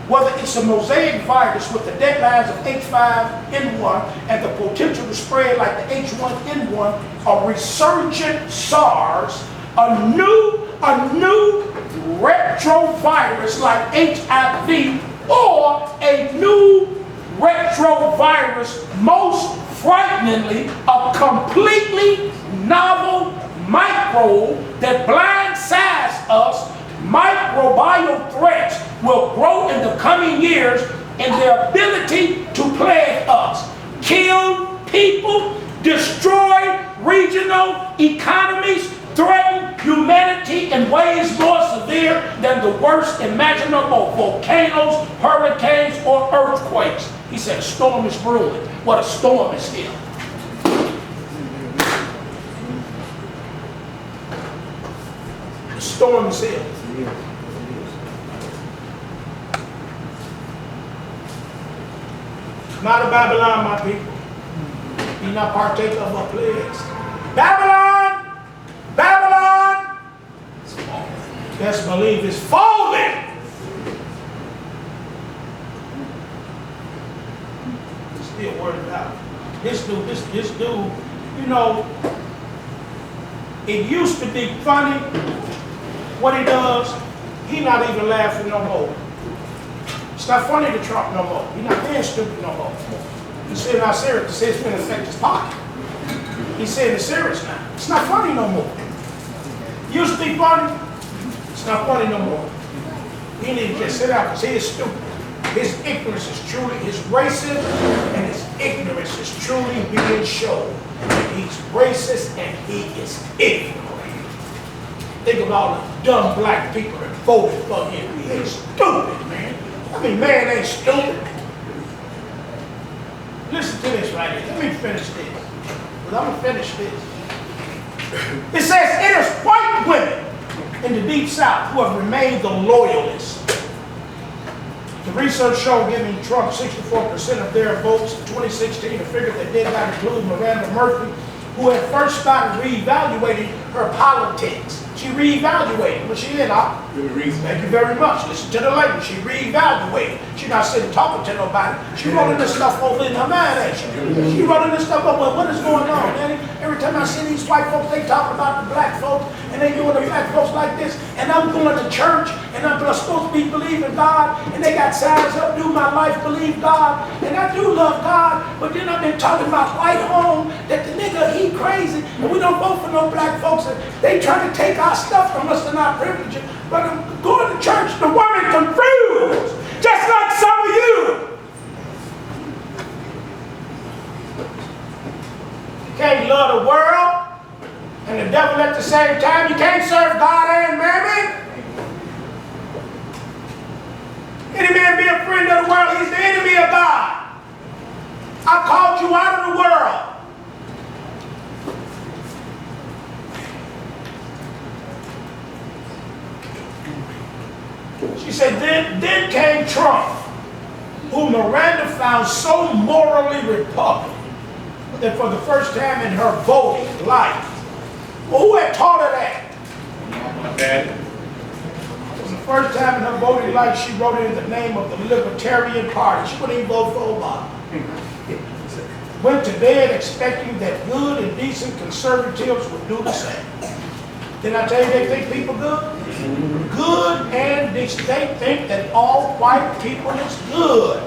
Whether it's a mosaic virus with the deadlines of H5N1 and the potential to spread like the H1N1, a resurgent SARS, a new retrovirus like HIV, or a new retrovirus, most frighteningly, a completely novel microbe that blindsides us. Microbial threats will grow in the coming years in their ability to plague us, kill people, destroy regional economies, threaten humanity in ways more severe than the worst imaginable volcanoes, hurricanes, or earthquakes. He said a storm is brewing. What a storm is here. The storm is here. Not of Babylon, my people. Be not partake of our plagues. Babylon! Babylon! Best believe it's falling. Still worried about this dude, you know, it used to be funny what he does. He not even laughing no more. It's not funny to Trump no more. He's not being stupid no more. He's saying not serious. He says it's going to affect his pocket. He's saying it's serious now. It's not funny no more. Used to be funny. It's not funny no more. He need to just sit out because he is stupid. His ignorance is truly, his racism and his ignorance is truly being shown. He's racist and he is ignorant. Think of all the dumb black people that voted for him. He ain't stupid, man. I mean, man ain't stupid. Listen to this right here. Let me finish this. But I'm going to finish this. It says, it is white women in the Deep South who have remained the loyalists. The research showed giving Trump 64% of their votes in 2016, a figure that did not include Miranda Murphy, who had first started reevaluating her politics. She reevaluated, but she did not. Thank you very much. Listen to the lady. She reevaluated. She's not sitting talking to nobody. She wrote this stuff over in her mind, ain't she? She wrote this stuff over. What is going on, Daddy? Every time I see these white folks, they talk about the black folks, and they doing the black folks like this, and I'm going to church, and I'm supposed to be believing God, and they got signs up, do my life, believe God, and I do love God, but then I've been talking about white home, that the nigga, he crazy, and we don't vote for no black folks, and they trying to take our stuff from us and our privileges. But I'm going to church, the woman confused, just like some of you. You can't love the world and the devil at the same time. You can't serve God and mammon. Any man be a friend of the world, he's the enemy of God. I called you out of the world. said, then came Trump, who Miranda found so morally Republican that for the first time in her voting life, well, who had taught her that? My dad. For the first time in her voting life, she wrote it in the name of the Libertarian Party. She wouldn't even vote for Obama. Went to bed expecting that good and decent conservatives would do the same. Didn't I tell you they think people good? Good and decent. They think that all white people is good.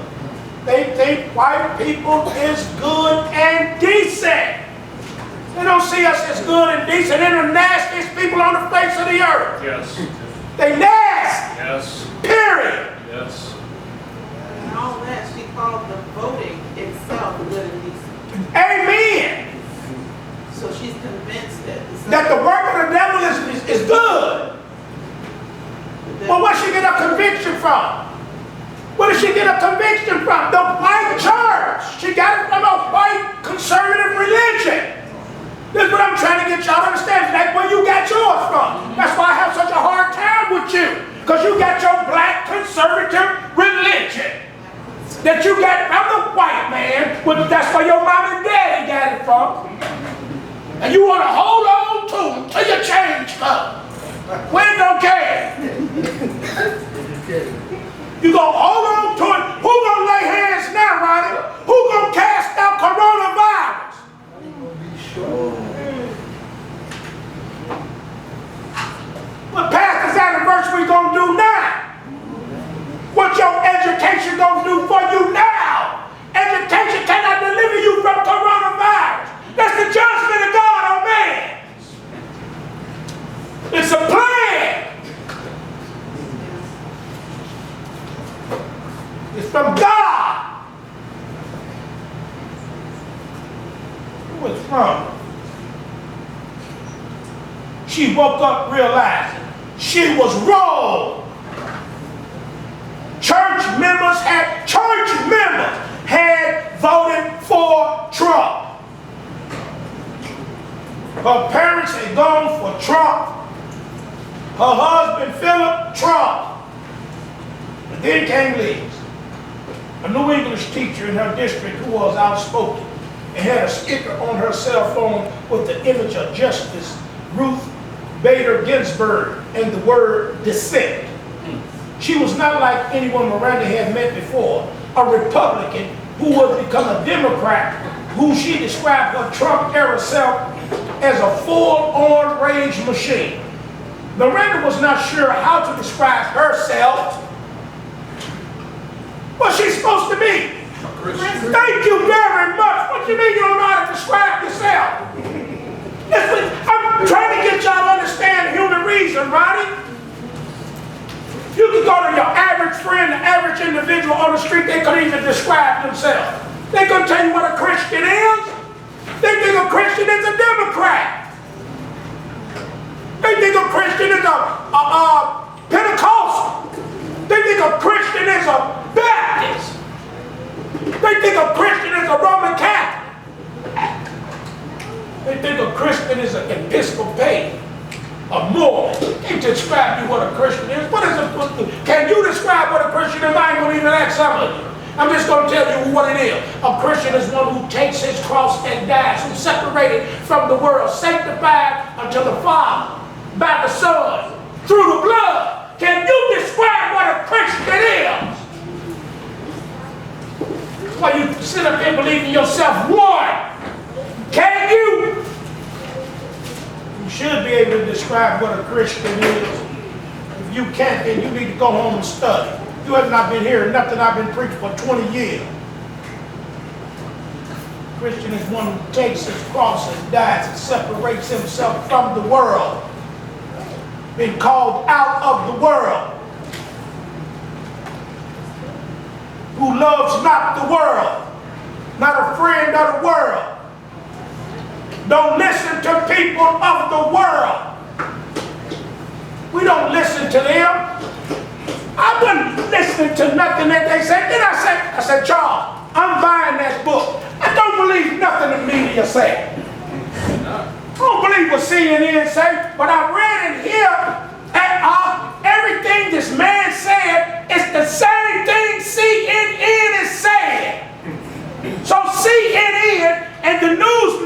They think white people is good and decent. They don't see us as good and decent. They're the nastiest people on the face of the earth. Yes. They nasty. Yes. Period. Yes. And all that, she called the voting itself good and decent. Amen. So she's convinced That the work of the devil is good. But where she get a conviction from? Where did she get a conviction from? The white church. She got it from a white conservative religion. This is what I'm trying to get y'all to understand. That's where you got yours from. That's why I have such a hard time with you. Because you got your black conservative religion that you got from the white man. But that's where your mom and daddy got it from. And you want to hold on to them till your change comes. We don't care. You gonna hold on to it. Who gonna lay hands now, Ronnie? Who gonna cast out coronavirus? What pastor's anniversary gonna do now? What your education gonna do for you now? Education cannot deliver you from coronavirus. That's the judgment of God on man. It's a plan. It's from God. Who it's from? She woke up realizing she was wrong. Church members had voted for Trump. Her parents had gone for Trump. Her husband, Philip, Trump. But then came Liz, a New English teacher in her district who was outspoken and had a sticker on her cell phone with the image of Justice Ruth Bader Ginsburg and the word dissent. She was not like anyone Miranda had met before, a Republican who would become a Democrat, who she described her Trump-era self as a full-on rage machine. Miranda was not sure how to describe herself. What's she supposed to be? Thank you very much. What do you mean you don't know how to describe yourself? I'm trying to get y'all to understand human reason, Ronnie. You can go to your average friend, the average individual on the street, they couldn't even describe themselves. They couldn't tell you what a Christian is. They think a Christian is a Democrat. They think a Christian is a Pentecostal. They think a Christian is a Baptist. They think a Christian is a Roman Catholic. They think a Christian is an Episcopalian, a Mormon. Can't describe you what a Christian is. What is it? Can you describe what a Christian is? I ain't gonna even ask some of you. I'm just going to tell you what it is. A Christian is one who takes his cross and dies, who's separated from the world, sanctified unto the Father, by the Son, through the blood. Can you describe what a Christian is? That's why you sit up here believing yourself one. Can you? You should be able to describe what a Christian is. If you can't, then you need to go home and study. You have not been hearing nothing I've been preaching for 20 years. Christian is one who takes his cross and dies and separates himself from the world. Been called out of the world. Who loves not the world. Not a friend of the world. Don't listen to people of the world. We don't listen to them. I wasn't listening to nothing that they said. Then I said, Charles, I'm buying that book. I don't believe nothing the media say. I don't believe what CNN say, but I read it here. And every everything this man said is the same thing CNN is saying. So CNN and the news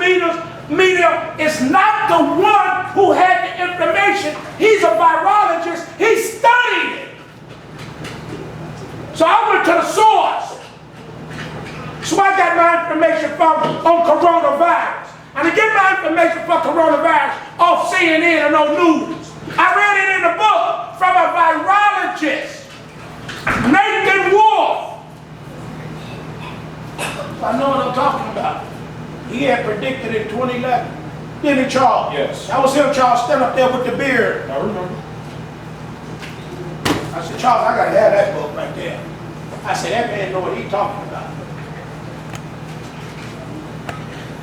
media is not the one who had the information. He's a virologist. He studied it. So I went to the source. So I got my information from on coronavirus. And to get my information for coronavirus off CNN and on news, I read it in a book from a virologist, Nathan Wolf. I know what I'm talking about. He had predicted in 2011. Didn't he, Charles? Yes. That was him, Charles, standing up there with the beard. I remember. I said, Charles, I got to have that book right there. I said, that man know what he's talking about.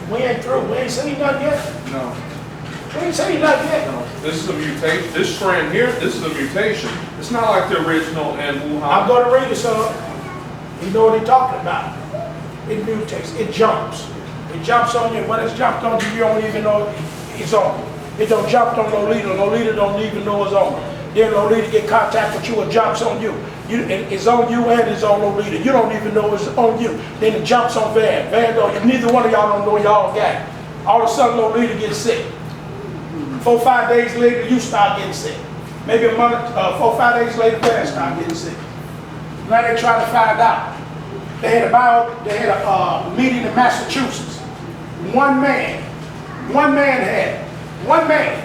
We ain't through. We ain't seen nothing yet. No. We ain't seen nothing yet. No. This is a mutation. This strand here, this is a mutation. It's not like the original in Wuhan. I'm going to read it, son. You know what he's talking about. It mutates. It jumps. It jumps on you. When it's jumped on you, you don't even know it's on you. It don't jump on Lolita. Lolita don't even know it's on you. Then Lolita get contact with you, it jumps on you. It's on you and it's on Lolita. You don't even know it's on you. Then it jumps on Van. Van don't. Neither one of y'all don't know y'all got it. All of a sudden Lolita gets sick. 4 or 5 days later, you start getting sick. Maybe a month, 4 or 5 days later, Van start getting sick. Now they're trying to find out. They had a meeting in Massachusetts. One man had it. One man.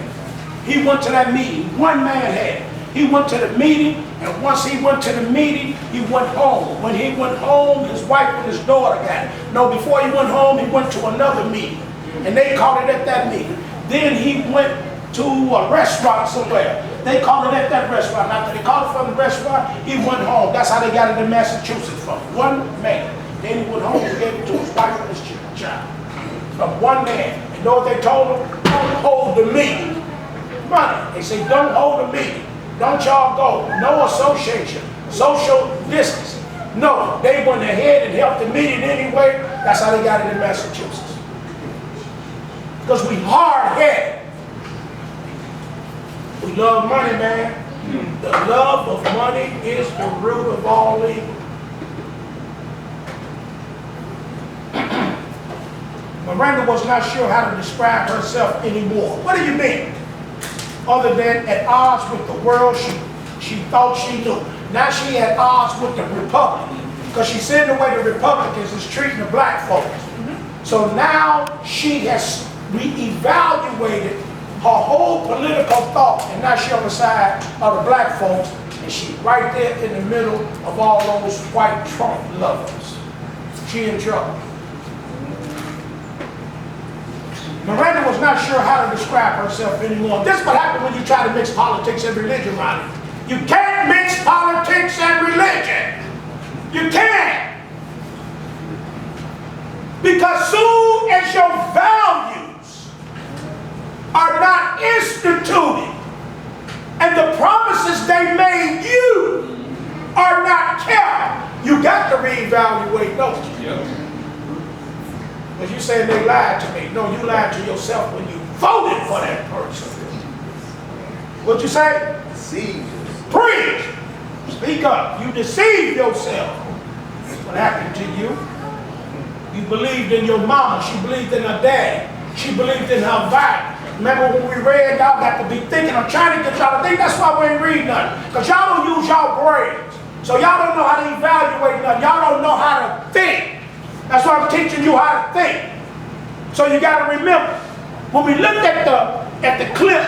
He went to that meeting. One man had it. He went to the meeting, and once he went to the meeting, he went home. When he went home, his wife and his daughter got it. No, before he went home, he went to another meeting, and they caught it at that meeting. Then he went to a restaurant somewhere. They caught it at that restaurant. After they caught it from the restaurant, he went home. That's how they got it in Massachusetts, from one man. Then he went home and gave it to his wife and his child. From one man. And you know what they told him? Don't hold the meeting. Money. They say, don't hold the meeting. Don't y'all go. No association. Social distance. No, they went ahead and helped the meeting anyway. That's how they got it in Massachusetts. Because we hard-headed. We love money, man. The love of money is the root of all evil. Miranda was not sure how to describe herself anymore. What do you mean? Other than at odds with the world she thought she knew. Now she at odds with the Republic. Because she said the way the Republicans is treating the black folks. So now she has reevaluated her whole political thought, and now she on the side of the black folks, and she right there in the middle of all those white Trump lovers. She in trouble. Miranda was not sure how to describe herself anymore. This is what happens when you try to mix politics and religion, Ronnie. You can't mix politics and religion. You can't. Because soon as your values are not instituted and the promises they made you are not kept, you got to reevaluate, don't you? Yeah. Because you saying they lied to me. No, you lied to yourself when you voted for that person. What'd you say? Deceive. Preach. Speak up. You deceived yourself. That's what happened to you. You believed in your mama. She believed in her daddy. She believed in her Bible. Remember when we read, y'all got to be thinking. I'm trying to get y'all to think. That's why we ain't read nothing. Because y'all don't use y'all brains. So y'all don't know how to evaluate nothing. Y'all don't know how to think. That's why I'm teaching you how to think. So you got to remember, when we looked at the clip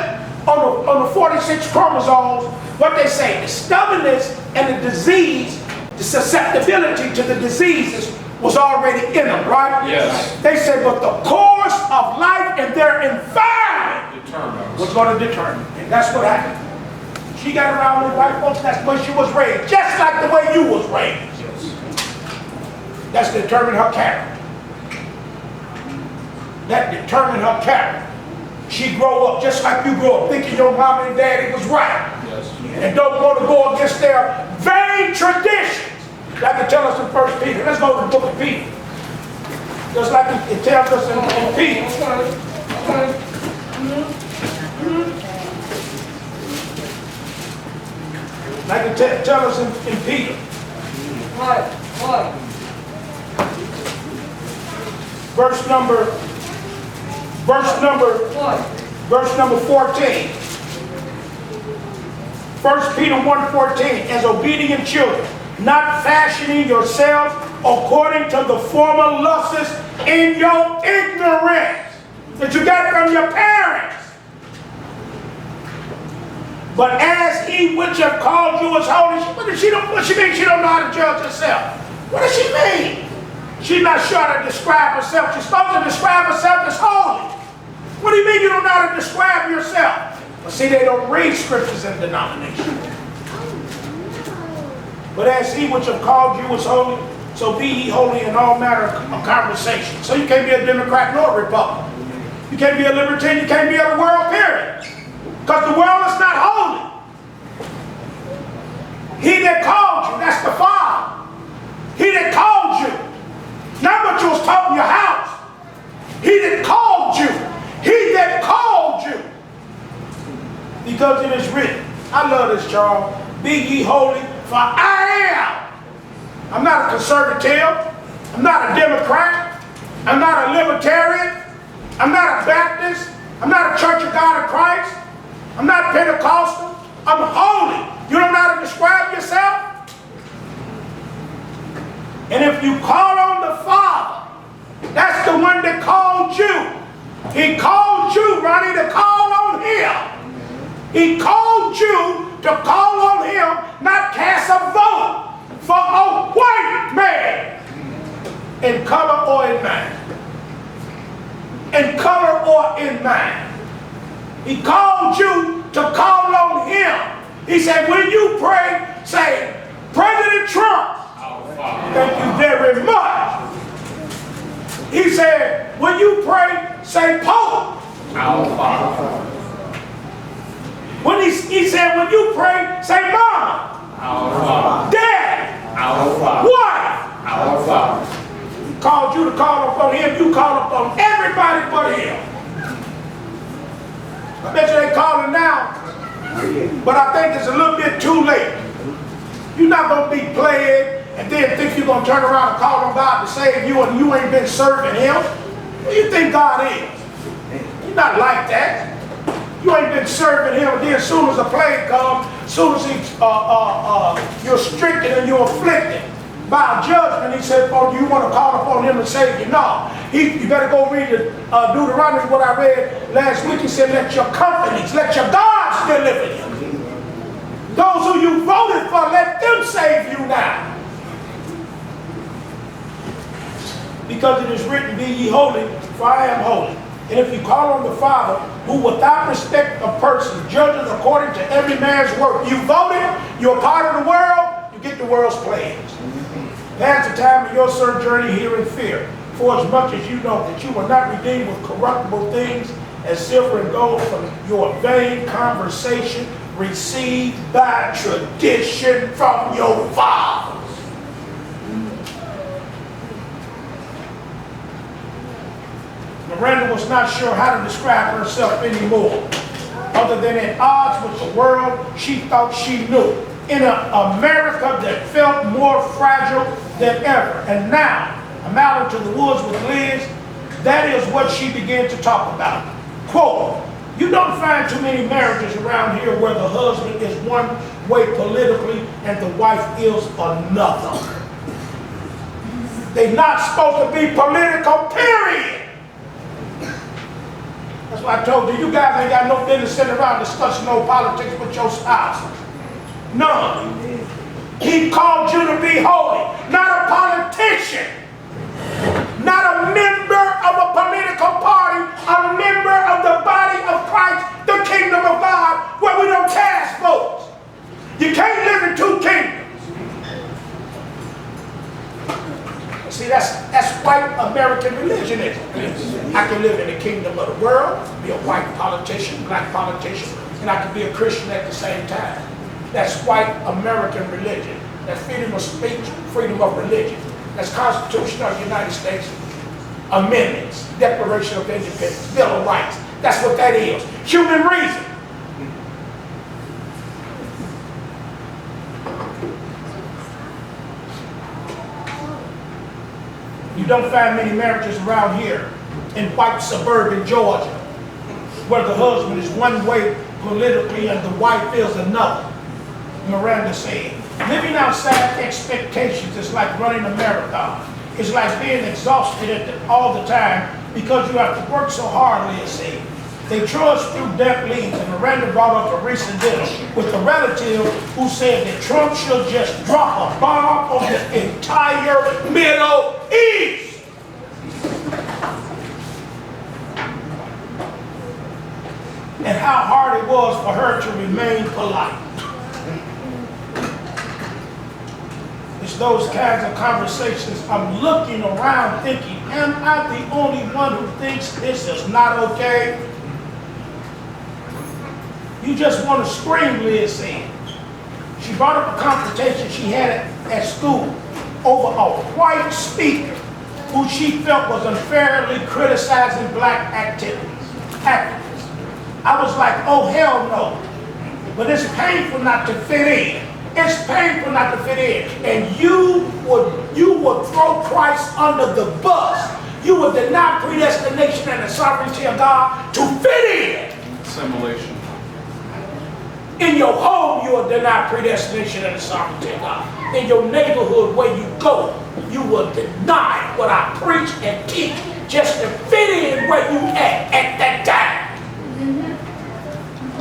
on the 46 chromosomes, what they say, the stubbornness and the disease, the susceptibility to the diseases was already in them, right? Yes. They said, but the course of life and their environment was going to determine. And that's what happened. She got around with white folks, that's the way she was raised, just like the way you was raised. That's determined her character. That determined her character. She grow up just like you grow up, thinking your mom and daddy was right. Yes. And don't want to go against their vain traditions. Like it tells us in 1 Peter. Let's go to the book of Peter. Just like it tells us in Peter. Like it tell us in Peter. What? Verse number 14. 1 Peter 1:14, as obedient children, not fashioning yourselves according to the former lusts in your ignorance that you got from your parents. But as he which have called you is holy, what she mean she don't know how to judge herself? What does she mean? She's not sure how to describe herself. She's supposed to describe herself as holy. What do you mean you don't know how to describe yourself? Well, see, they don't read scriptures in denomination. But as he which have called you is holy, so be ye holy in all manner of conversation. So you can't be a Democrat nor a Republican. You can't be a libertarian. You can't be of the world, period. Because the world is not holy. He that called you, that's the Father. He that called you. Not what you was taught in your house. He that called you. He that called you. Because it is written. I love this, Charles. Be ye holy, for I am. I'm not a conservative. I'm not a Democrat. I'm not a libertarian. I'm not a Baptist. I'm not a Church of God in Christ. I'm not Pentecostal. I'm holy. You don't know how to describe yourself? And if you call on the Father, that's the one that called you. He called you, Ronnie, to call on him. He called you to call on him, not cast a vote for a white man in color or in mind. In color or in mind. He called you to call on him. He said, when you pray, say, President Trump, thank you very much. He said, when you pray, say Pope. Our Father. When he said, when you pray, say Mama. Our Father. Dad. Our Father. Wife. Our Father. He called you to call upon him. You call upon everybody but him. I bet you they calling now. But I think it's a little bit too late. You're not going to be playing and then think you're going to turn around and call on God to save you and you ain't been serving him. What do you think God is? He's not like that. You ain't been serving him, and then as soon as the plague comes, as soon as you're stricken and you're afflicted by a judgment, he said, oh, you want to call upon him to save you? No. You better go read the Deuteronomy, what I read last week. He said, let your companies, let your gods deliver you. Those who you voted for, let them save you now. Because it is written, be ye holy, for I am holy. And if you call on the Father, who without respect of person judges according to every man's work, you voted, you're part of the world, you get the world's plans. Pass the time of your sojourning here in fear, for as much as you know that you were not redeemed with corruptible things as silver and gold from your vain conversation received by tradition from your fathers. Miranda was not sure how to describe herself anymore. Other than at odds with the world she thought she knew. In an America that felt more fragile than ever. And now, I'm out into the woods with Liz, that is what she began to talk about. Quote, you don't find too many marriages around here where the husband is one way politically and the wife is another. They're not supposed to be political, period. That's why I told you, you guys ain't got no business sitting around discussing no politics with your spouse. None. He called you to be holy, not a politician, not a member of a political party, a member of the body of Christ, the kingdom of God, where we don't cast votes. You can't live in two kingdoms. See, that's white American religionism. I can live in the kingdom of the world, be a white politician, black politician, and I can be a Christian at the same time. That's white American religion. That's freedom of speech, freedom of religion. That's Constitution of the United States amendments, Declaration of Independence, Bill of Rights. That's what that is. Human reason. You don't find many marriages around here in white suburban Georgia where the husband is one way politically and the wife is another. Miranda said, living outside expectations is like running a marathon. It's like being exhausted all the time because you have to work so hard, Liz said. They trudged through damp leaves, and Miranda brought up a recent dinner with a relative who said that Trump should just drop a bomb on the entire Middle East. And how hard it was for her to remain polite. It's those kinds of conversations I'm looking around thinking, am I the only one who thinks this is not okay? You just want to scream, Liz said. She brought up a confrontation she had at school over a white speaker who she felt was unfairly criticizing black activists. I was like, oh, hell no. But it's painful not to fit in. It's painful not to fit in. And you would throw Christ under the bus. You would deny predestination and the sovereignty of God to fit in. Assimilation. In your home, you will deny predestination and the sovereignty of God. In your neighborhood where you go, you will deny what I preach and teach just to fit in where you at that time.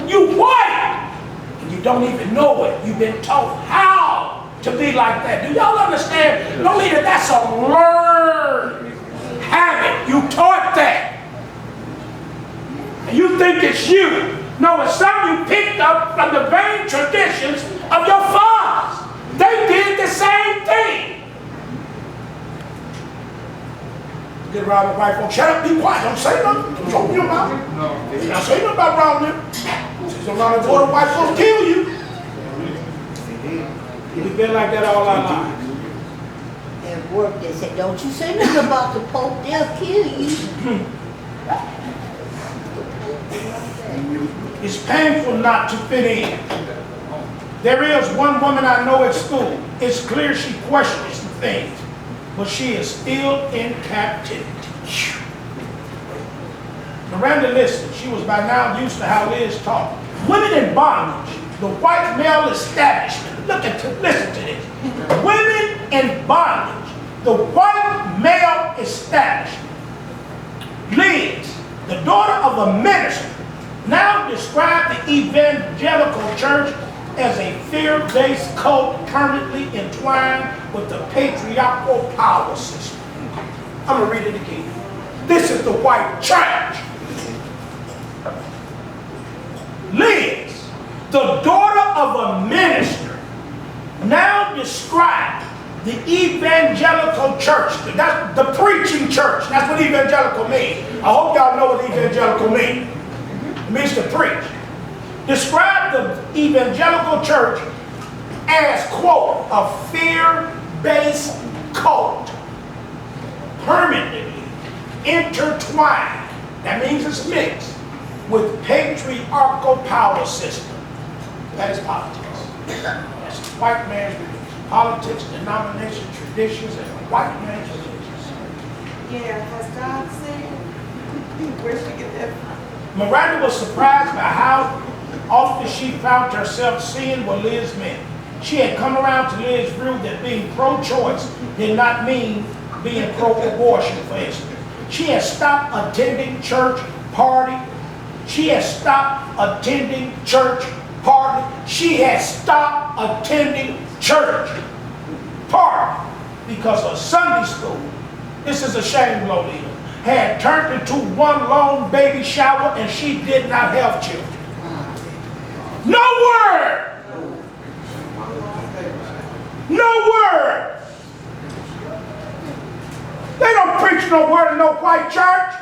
You white, and you don't even know it. You've been taught how to be like that. Do y'all understand? Don't leave it. That's a learned habit. You taught that. And you think it's you. No, it's something you picked up from the vain traditions of your fathers. They did the same thing. Get around the white folks. Shut up, be quiet. Don't say nothing. Don't open your mouth. Don't say nothing about around them. Since around the border, white folks kill you. We've been like that all our lives. At work, they said, don't you say nothing about the Pope, they'll kill you. It's painful not to fit in. There is one woman I know at school. It's clear she questions some things, but she is still in captivity. Miranda listened. She was by now used to how Liz talked. Women in bondage, the white male establishment. Listen to this. Women in bondage, the white male establishment. Liz, the daughter of a minister, now described the evangelical church as a fear-based cult permanently entwined with the patriarchal power system. I'm going to read it again. This is the white church. Liz, the daughter of a minister, now described the evangelical church. That's the preaching church. That's what evangelical means. I hope y'all know what evangelical means. It means to preach. Described the evangelical church as, quote, a fear-based cult, permanently intertwined, that means it's mixed, with patriarchal power system. That is politics. That's the white man's religion. Politics, denomination, traditions, and the white man's religions. Yeah, has God said? Where'd she get that from? Miranda was surprised by how often she found herself seeing what Liz meant. She had come around to Liz's view that being pro-choice did not mean being pro-abortion, for instance. She had stopped attending church party. She had stopped attending church party. She had stopped attending church party because of Sunday school. This is a shame, Lolita. Had turned into one long baby shower and she did not have children. No word! No word! They don't preach no word in no white church.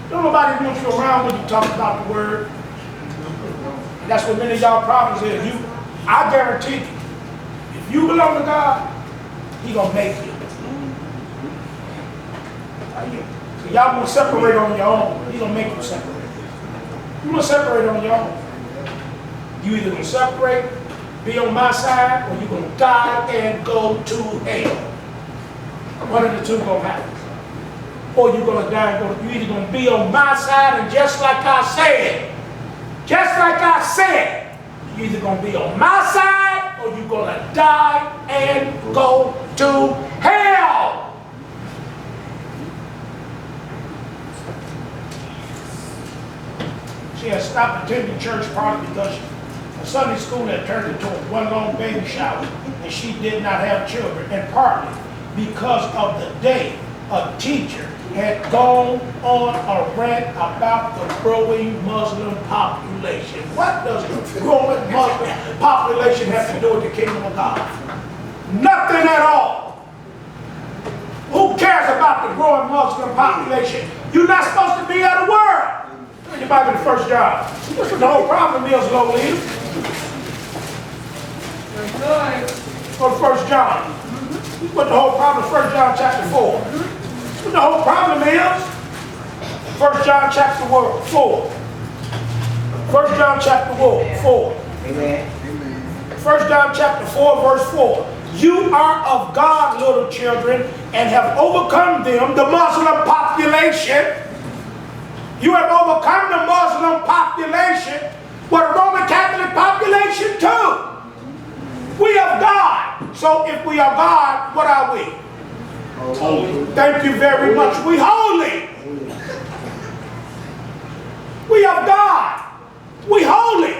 Don't nobody want you around when you talk about the word. And that's what many of y'all problems is. I guarantee you, if you belong to God, He gonna make you. So y'all gonna separate on your own. He gonna make you separate. You gonna separate on your own. You either gonna separate be on my side or you're going to die and go to hell. One of the two going to happen. Or you're going to die and go, you're either going to be on my side and just like I said, you're either going to be on my side or you're going to die and go to hell. She had stopped attending church partly because her Sunday school had turned into one long baby shower and she did not have children, and partly because of the day a teacher had gone on a rant about the growing Muslim population. What does the growing Muslim population have to do with the kingdom of God? Nothing at all. Who cares about the growing Muslim population? You're not supposed to be of the world. Read the Bible in 1 John. That's what the whole problem is, low leader. Go to 1 John. What the whole problem is, 1 John chapter 4. What the whole problem is, 1 John chapter 4. 1 John chapter 4. Amen. 1 John chapter 4, verse 4. You are of God, little children, and have overcome them, the Muslim population. You have overcome the Muslim population, but the Roman Catholic population too. We are God. So if we are God, what are we? Holy. Thank you very much. We holy. We are God. We holy.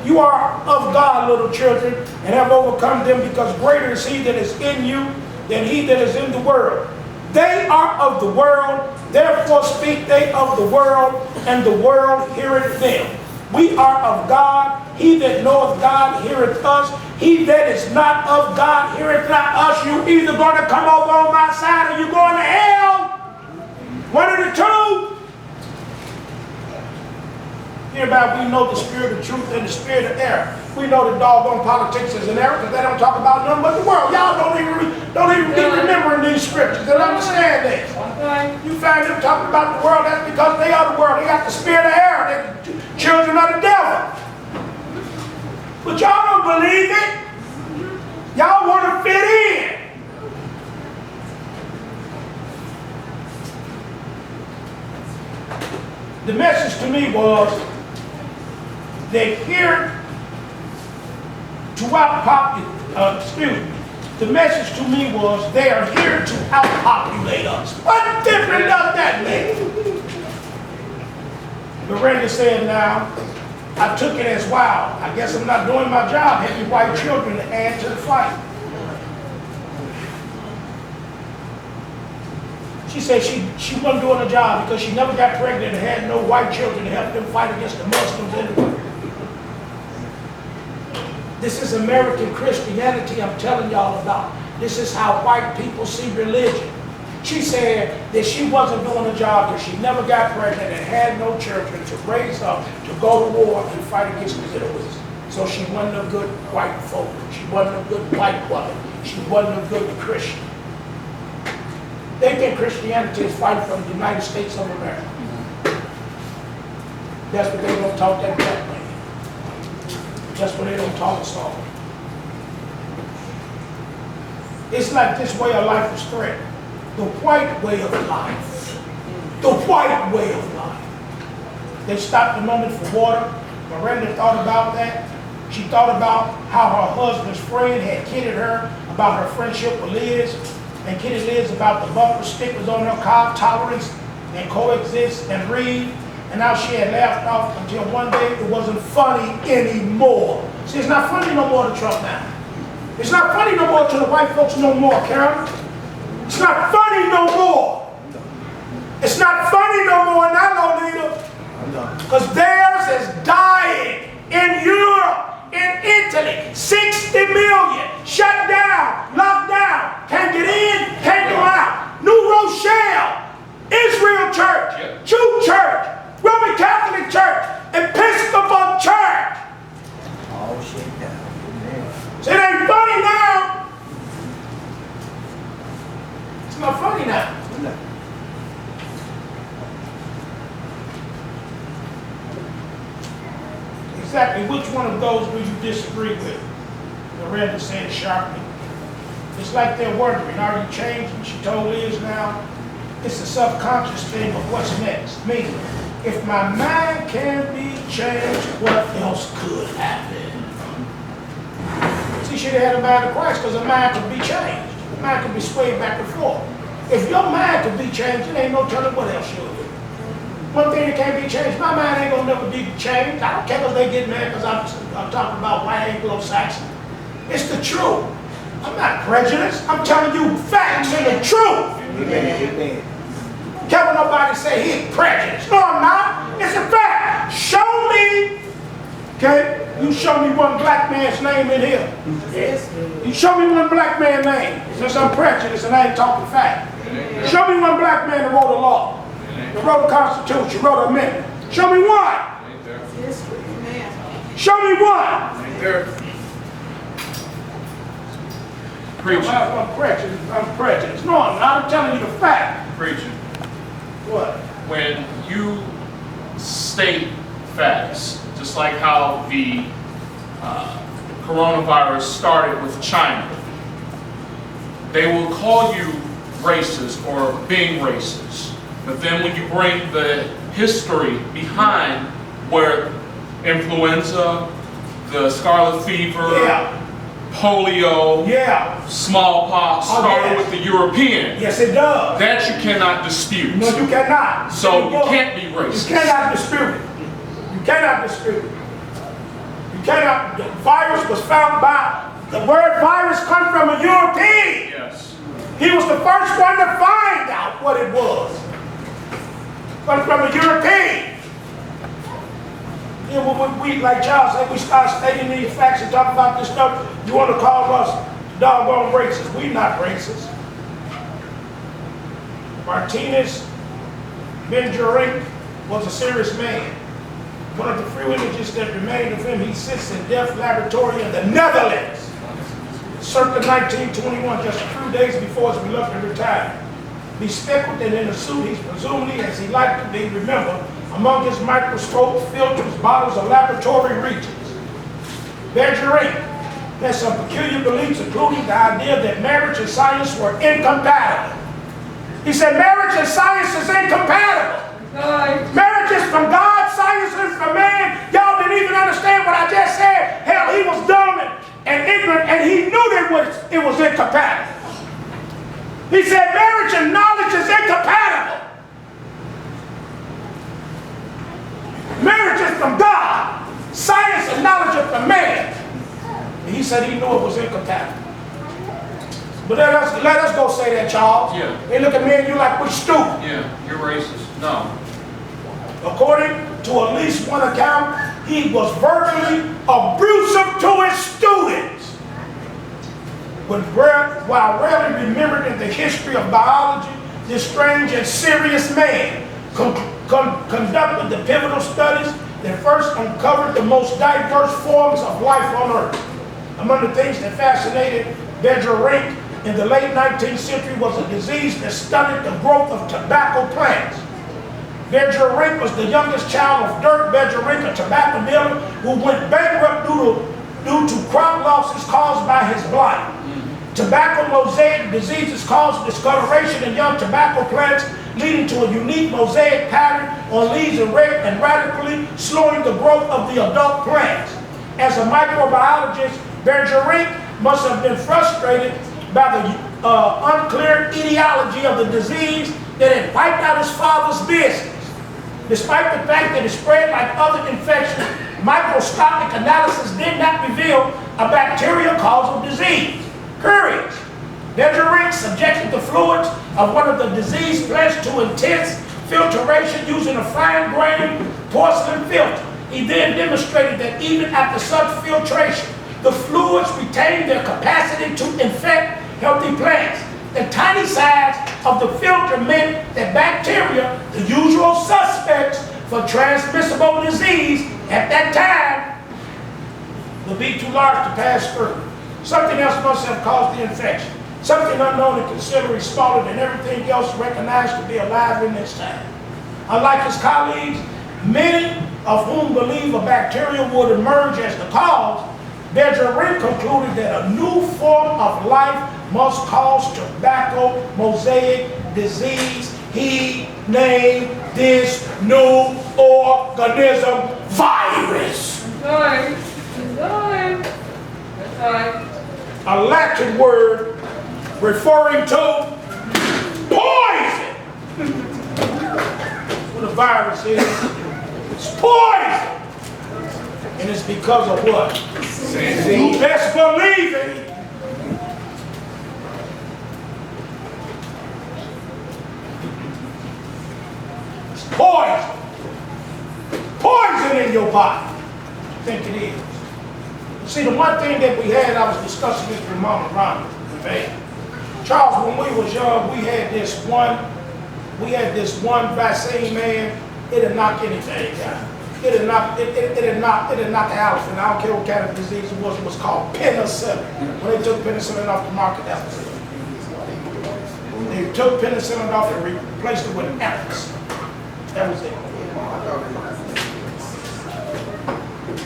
You are of God, little children, and have overcome them, because greater is he that is in you than he that is in the world. They are of the world, therefore speak they of the world, and the world heareth them. We are of God. He that knoweth God heareth us. He that is not of God heareth not us. You either going to come over on my side or you going to hell. One of the two. Hereby we know the spirit of truth and the spirit of error. We know that doggone politics is an error because they don't talk about nothing but the world. Y'all don't even be remembering these scriptures and understand this. You find them talking about the world, that's because they are the world. They got the spirit of error. They're children of the devil. But y'all don't believe it. Y'all want to fit in. The message to me was, they're here to the message to me was, they are here to outpopulate us. What difference does that make? Miranda said, now, I took it as, wow, I guess I'm not doing my job having white children to add to the fight. She said she wasn't doing her job because she never got pregnant and had no white children to help them fight against the Muslims anyway. This is American Christianity I'm telling y'all about. This is how white people see religion. She said that she wasn't doing her job because she never got pregnant and had no children to raise up to go to war and fight against the Israelis. So she wasn't a good white folk. She wasn't a good white woman. She wasn't a good Christian. They think Christianity is fighting from the United States of America. That's what they don't talk that way. That's what they don't talk us all. It's like this way of life is threatened. The white way of life. The white way of life. They stopped a moment for water. Miranda thought about that. She thought about how her husband's friend had kidded her about her friendship with Liz, and kidded Liz about the bumper stickers on her car, tolerance and coexist and read. And now she had laughed off until one day it wasn't funny anymore. See, it's not funny no more to Trump now. It's not funny no more to the white folks no more, Karen. It's not funny no more. It's not funny no more now, no leader. Because theirs is dying in Europe, in Italy. 60 million shut down, locked down. Can't get in, can't go out. New Rochelle, Israel Church, Jew Church, Roman Catholic Church, Episcopal Church. All shit down. So it ain't funny now. It's not funny now. Exactly which one of those do you disagree with? Miranda said sharply. It's like they're wondering, are you changing? She told Liz now. It's a subconscious thing of what's next. Meaning, if my mind can be changed, what else could happen? See, she had a mind of Christ because her mind could be changed. The mind could be swayed back and forth. If your mind could be changed, it ain't no telling what else you'll do. One thing that can't be changed, my mind ain't gonna never be changed. I don't care if they get mad because I'm talking about white Anglo-Saxon. It's the truth. I'm not prejudiced. I'm telling you facts and the truth. Amen. Can't let nobody say he's prejudiced. No, I'm not. It's a fact. Show me. Okay? You show me one black man's name in here. You show me one black man's name. Since I'm prejudiced and I ain't talking fact. Show me one black man that wrote a law. That wrote a constitution, wrote an amendment. Show me one. Show me one. Preaching. I'm prejudiced. No, I'm not. I'm telling you the fact. Preaching. What? When you state facts, just like how the coronavirus started with China, they will call you racist or being racist. But then when you bring the history behind where influenza, the scarlet fever, polio, smallpox started with the European. Yes, it does. That you cannot dispute. No, you cannot. So you can't be racist. You cannot dispute it. You cannot dispute it. You cannot. The virus was found by, the word virus comes from a European. Yes. He was the first one to find out what it was. Comes from a European. Yeah, well, we, like Charles said, we start stating these facts and talk about this stuff. You want to call us doggone racist. We not racist. Martinez Benjerink was a serious man. One of the few images that remained of him, he sits in death laboratory in the Netherlands. Circa 1921, just a few days before his reluctant retirement. Bespectacled and in a suit, he's presumably, as he liked to be, remember, among his microscopes, filters, bottles of laboratory reagents. Bergerac has some peculiar beliefs, including the idea that marriage and science were incompatible. He said marriage and science is incompatible. Marriage is from God, science is from man. Y'all didn't even understand what I just said. Hell, he was dumb and ignorant, and he knew that it was incompatible. He said marriage and knowledge is incompatible. Marriage is from God. Science and knowledge are from man. And he said he knew it was incompatible. But let us go say that, Charles. Yeah. They look at me and you like we're stupid. Yeah, you're racist. No. According to at least one account, he was verbally abusive to his students. While rarely remembered in the history of biology, this strange and serious man conducted the pivotal studies that first uncovered the most diverse forms of life on Earth. Among the things that fascinated Bergerac in the late 19th century was a disease that stunted the growth of tobacco plants. Bergerac was the youngest child of Dirk Bergerac, a tobacco dealer who went bankrupt due to crop losses caused by his blight. Tobacco mosaic diseases cause discoloration in young tobacco plants, leading to a unique mosaic pattern on leaves and radically slowing the growth of the adult plants. As a microbiologist, Bergerac must have been frustrated by the unclear etiology of the disease that had wiped out his father's business. Despite the fact that it spread like other infections, microscopic analysis did not reveal a bacterial cause of disease. Courage. Bergerac subjected the fluids of one of the diseased plants to intense filtration using a fine-grained porcelain filter. He then demonstrated that even after such filtration, the fluids retained their capacity to infect healthy plants. The tiny size of the filter meant that bacteria, the usual suspects for transmissible disease at that time, would be too large to pass through. Something else must have caused the infection. Something unknown and considerably smaller than everything else recognized to be alive in this time. Unlike his colleagues, many of whom believe a bacteria would emerge as the cause, Bergeron concluded that a new form of life must cause tobacco mosaic disease. He named this new organism virus. That's right. That's right. A Latin word referring to poison. That's what a virus is. It's poison. And it's because of what? You best believe it. It's poison. Poison in your body. I think it is. See, the one thing that we had, I was discussing this with Mama Rhonda, okay? Charles, when we was young, we had this one vaccine, man. It'd knock anything down. It'd knock the elephant. I don't care what kind of disease it was called penicillin. When they took penicillin off the market, that was it. They took penicillin off and replaced it with ampicillin. That was it.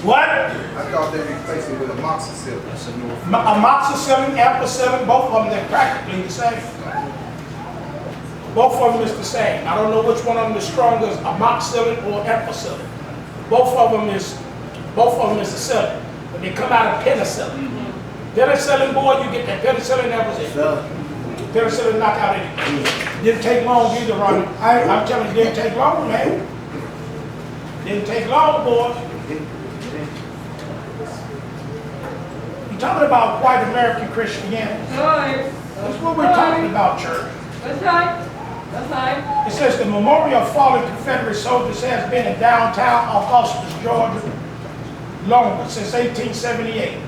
What? I thought they replaced it with amoxicillin. Amoxicillin, ampicillin, both of them, they're practically the same. Both of them is the same. I don't know which one of them is stronger, amoxicillin or ampicillin. Both of them is the cillin. But they come out of penicillin. Penicillin, boy, you get that penicillin, that was it. Penicillin knocked out anything. Didn't take long either, Ronnie. I'm telling you, didn't take long, man. Didn't take long, boy. You're talking about white American Christianity. That's right. That's what we're talking about, church. That's right. That's right. It says the memorial of fallen Confederate soldiers has been in downtown Augustus, Georgia, longer, since 1878.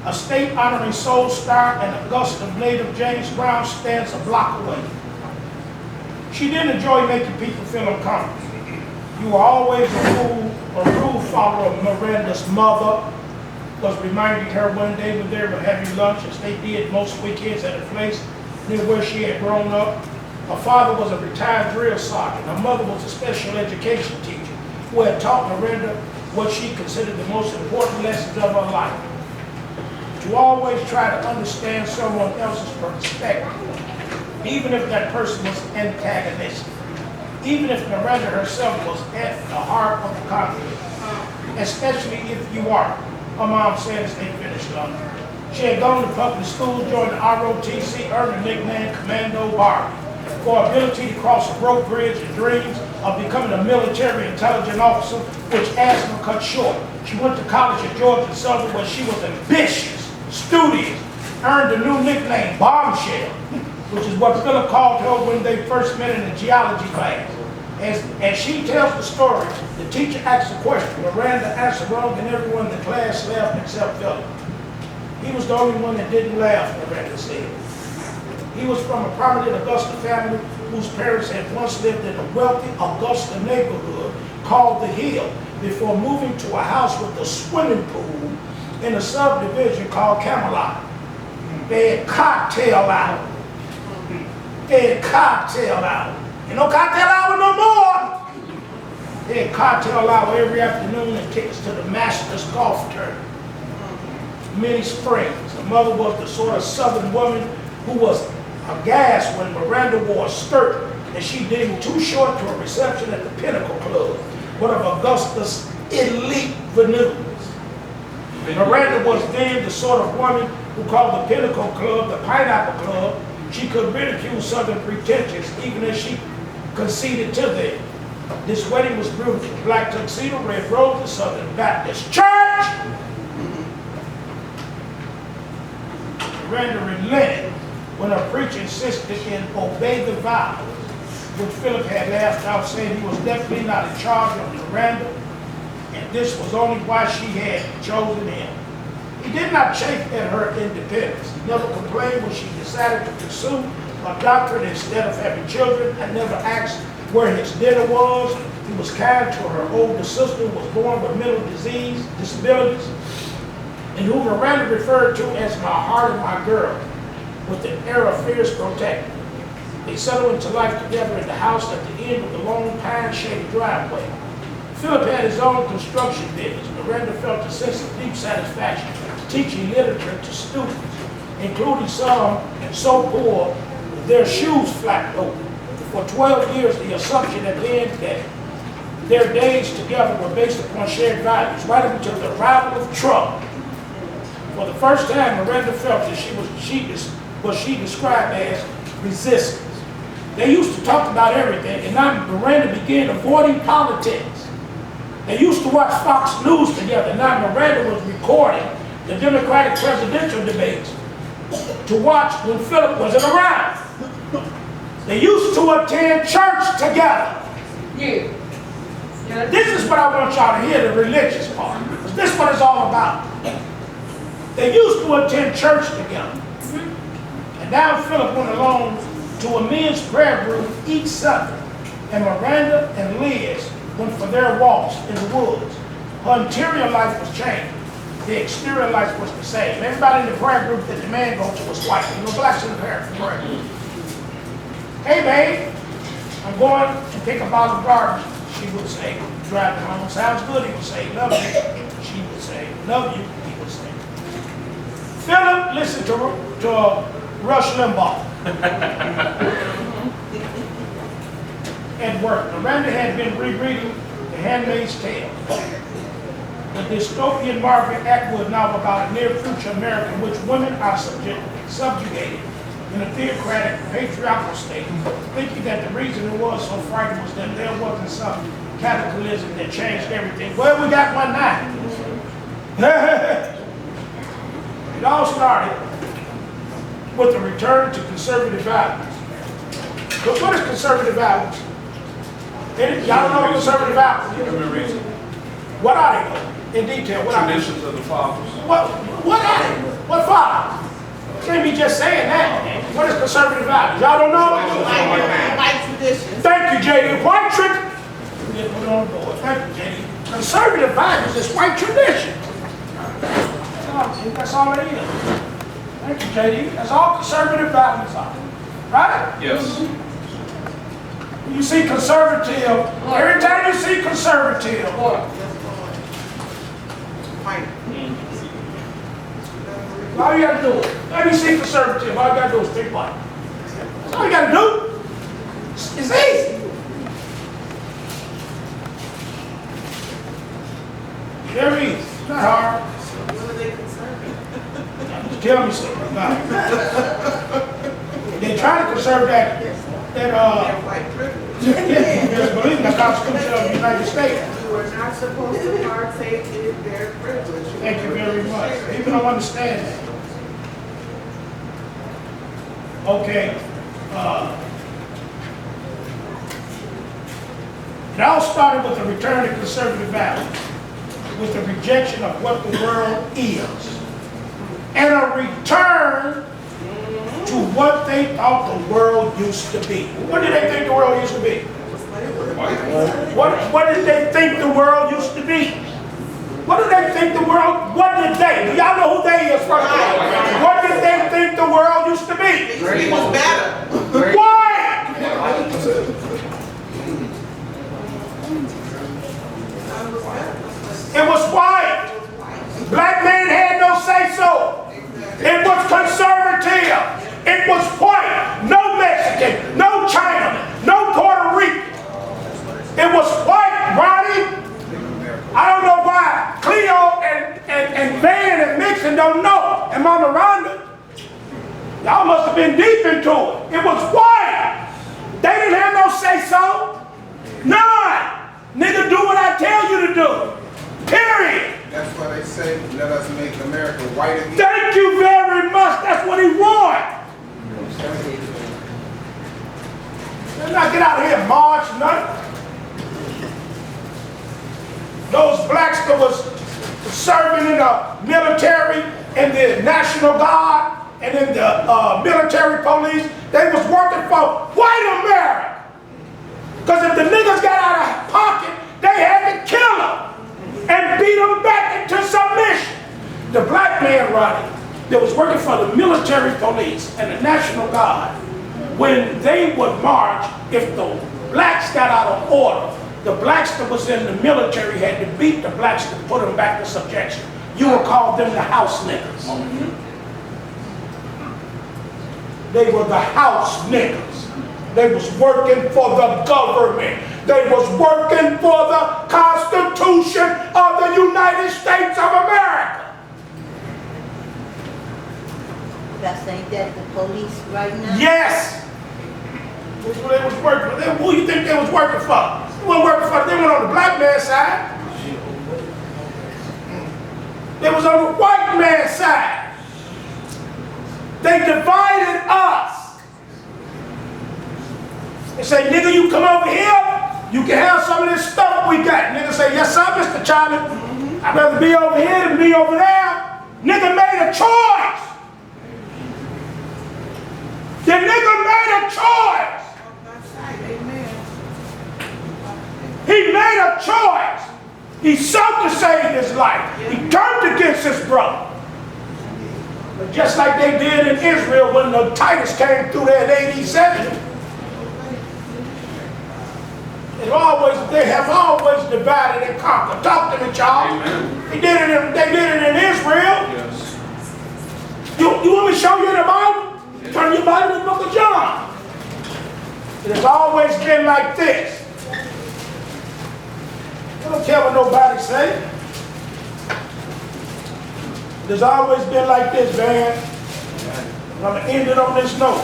A state honoring Soul Star and Augusta native James Brown stands a block away. She didn't enjoy making people feel uncomfortable. You were always a rule follower of Miranda's mother, was reminding her one day when they were having lunch, as they did most weekends at a place near where she had grown up. Her father was a retired drill sergeant. Her mother was a special education teacher who had taught Miranda what she considered the most important lessons of her life. To always try to understand someone else's perspective, even if that person was antagonistic, even if Miranda herself was at the heart of the conflict, especially if you are. Her mom said as they finished lunch. She had gone to public school, joined the ROTC, earned the nickname Commando Barbie for her ability to cross a broke bridge and dreams of becoming a military intelligence officer, which asthma cut short. She went to college at Georgia Southern where she was ambitious, studious, earned the new nickname Bombshell, which is what Philip called her when they first met in the geology class. As she tells the story, the teacher asks a question. Miranda answered wrong and everyone in the class laughed except Philip. He was the only one that didn't laugh, Miranda said. He was from a prominent Augusta family whose parents had once lived in a wealthy Augusta neighborhood called The Hill before moving to a house with a swimming pool in a subdivision called Camelot. They had cocktail hour. You know cocktail hour no more. They had cocktail hour every afternoon and tickets to the Masters golf tournament. Many Springs. Her mother was the sort of southern woman who was aghast when Miranda wore a skirt that she deemed too short to a reception at the Pinnacle Club, one of Augusta's elite venues. Miranda was then the sort of woman who called the Pinnacle Club the Pineapple Club. She could ridicule Southern pretensions even as she conceded to them. This wedding was beautiful. Black tuxedo, red roses, Southern Baptist Church. Miranda relented when her preacher insisted in obey the vows, which Philip had laughed out, saying he was definitely not in charge of Miranda, and this was only why she had chosen him. He did not chafe at her independence. He never complained when she decided to pursue a doctorate instead of having children, and never asked where his dinner was. He was kind to her older sister who was born with mental disabilities, and who Miranda referred to as my heart and my girl, with an air of fierce protective. They settled into life together in the house at the end of the long pine-shaded driveway. Philip had his own construction business. Miranda felt a sense of deep satisfaction teaching literature to students, including some so poor their shoes flapped open. For 12 years, the assumption had been that their days together were based upon shared values, right up until the arrival of Trump. For the first time, Miranda felt that what she described as resistance. They used to talk about everything, and now Miranda began avoiding politics. They used to watch Fox News together. Now Miranda was recording the Democratic presidential debates to watch when Philip wasn't around. They used to attend church together. You. Yes. This is what I want y'all to hear, the religious part. Because this is what it's all about. They used to attend church together. And now Philip went along to a men's prayer group each Sunday. And Miranda and Liz went for their walks in the woods. Her interior life was changed. The exterior life was the same. Everybody in the prayer group that the man go to was white. There were blacks in the prayer group. Hey, babe, I'm going to pick a bottle of garbage. She would say, driving home. Sounds good. He would say, love you. She would say, love you. He would say. Philip listened to Rush Limbaugh at work. Miranda had been rereading The Handmaid's Tale, the dystopian Margaret Atwood novel about a near future America in which women are subjugated in a theocratic, patriarchal state, thinking that the reason it was so frightening was that there wasn't some cataclysm that changed everything. Well, we got one now. It all started with the return to conservative values. But what is conservative values? Y'all know what conservative values is? What are they? In detail, what are they? Traditions of the fathers. What are they? What fathers? Can't be just saying that. What is conservative values? Y'all don't know? White traditions. Thank you, JD. White tradition. Put it on the board. Thank you, JD. Conservative values is white tradition. That's all it is. Thank you, JD. That's all conservative values are. Right? Yes. You see conservative. Every time you see conservative, White. all you gotta do, let me see conservative, all you gotta do is pick white. That's all you gotta do. It's easy. Very easy. It's not hard. What are they conservative? Just tell me something about it. They try to conserve that They're white privilege. just believe in the Constitution of the United States. You are not supposed to partake in their privilege. Thank you very much. People don't understand that. Okay. It all started with the return to conservative values, with the rejection of what the world is, and a return to what they thought the world used to be. What did they think the world used to be? What did they think the world used to be? What did they think the world, what did they? Do y'all know who they is first of all? What did they think the world used to be? It was better. Why? It was white. Black man had no say-so. It was conservative. It was white. No Mexican, no Chinaman, no Puerto Rican. It was white, Ronnie. I don't know why Cleo and Van and Mixon don't know. And Mama Rhonda, y'all must have been deep into it. It was white. They didn't have no say-so. None. Nigga, do what I tell you to do. Period. That's why they say, let us make America white again. Thank you very much. That's what he want. Let's not get out of here and march, nothing. Those blacks that was serving in the military and the National Guard and in the military police, they was working for white America. Because if the niggas got out of pocket, they had to kill them and beat them back into submission. The black man, Rodney, that was working for the military police and the National Guard, when they would march, if the blacks got out of order, The blacks that was in the military had to beat the blacks to put them back to subjection. You would call them the house niggas. They were the house niggas. They was working for the government. They was working for the Constitution of the United States of America. That's ain't that the police right now? Yes. That's what they was working for. Who you think they was working for? They weren't working for. They went on the black man's side. They was on the white man's side. They divided us. They say, nigga, you come over here, you can have some of this stuff we got. Nigga say, yes, sir, Mr. Charlie. I'd rather be over here than be over there. Nigga made a choice. The nigga made a choice. He made a choice. He sought to save his life. He turned against his brother. But just like they did in Israel when the Titus came through there in AD 70, they have always divided and conquered. Talk to me, Charles. They did it in Israel. Yes. You want me to show you the Bible? Turn your Bible to the book of John. It has always been like this. I don't care what nobody say. It has always been like this, man. I'm going to end it on this note.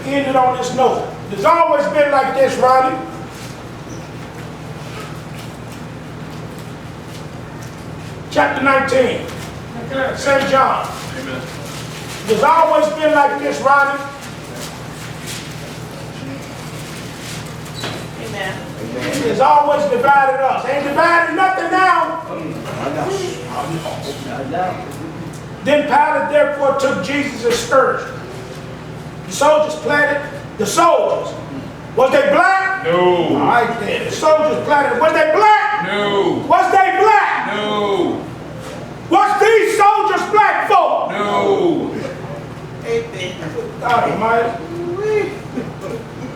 It has always been like this, Ronnie. Chapter 19, St. John. Amen. It has always been like this, Ronnie. Amen. It has always divided us. Ain't divided nothing now. Then Pilate therefore took Jesus and scourged him. The soldiers planted. The soldiers. Was they black? No. All right then. The soldiers planted. Was they black? No. Was they black? No. Was these soldiers black folk? No. Amen. God Almighty.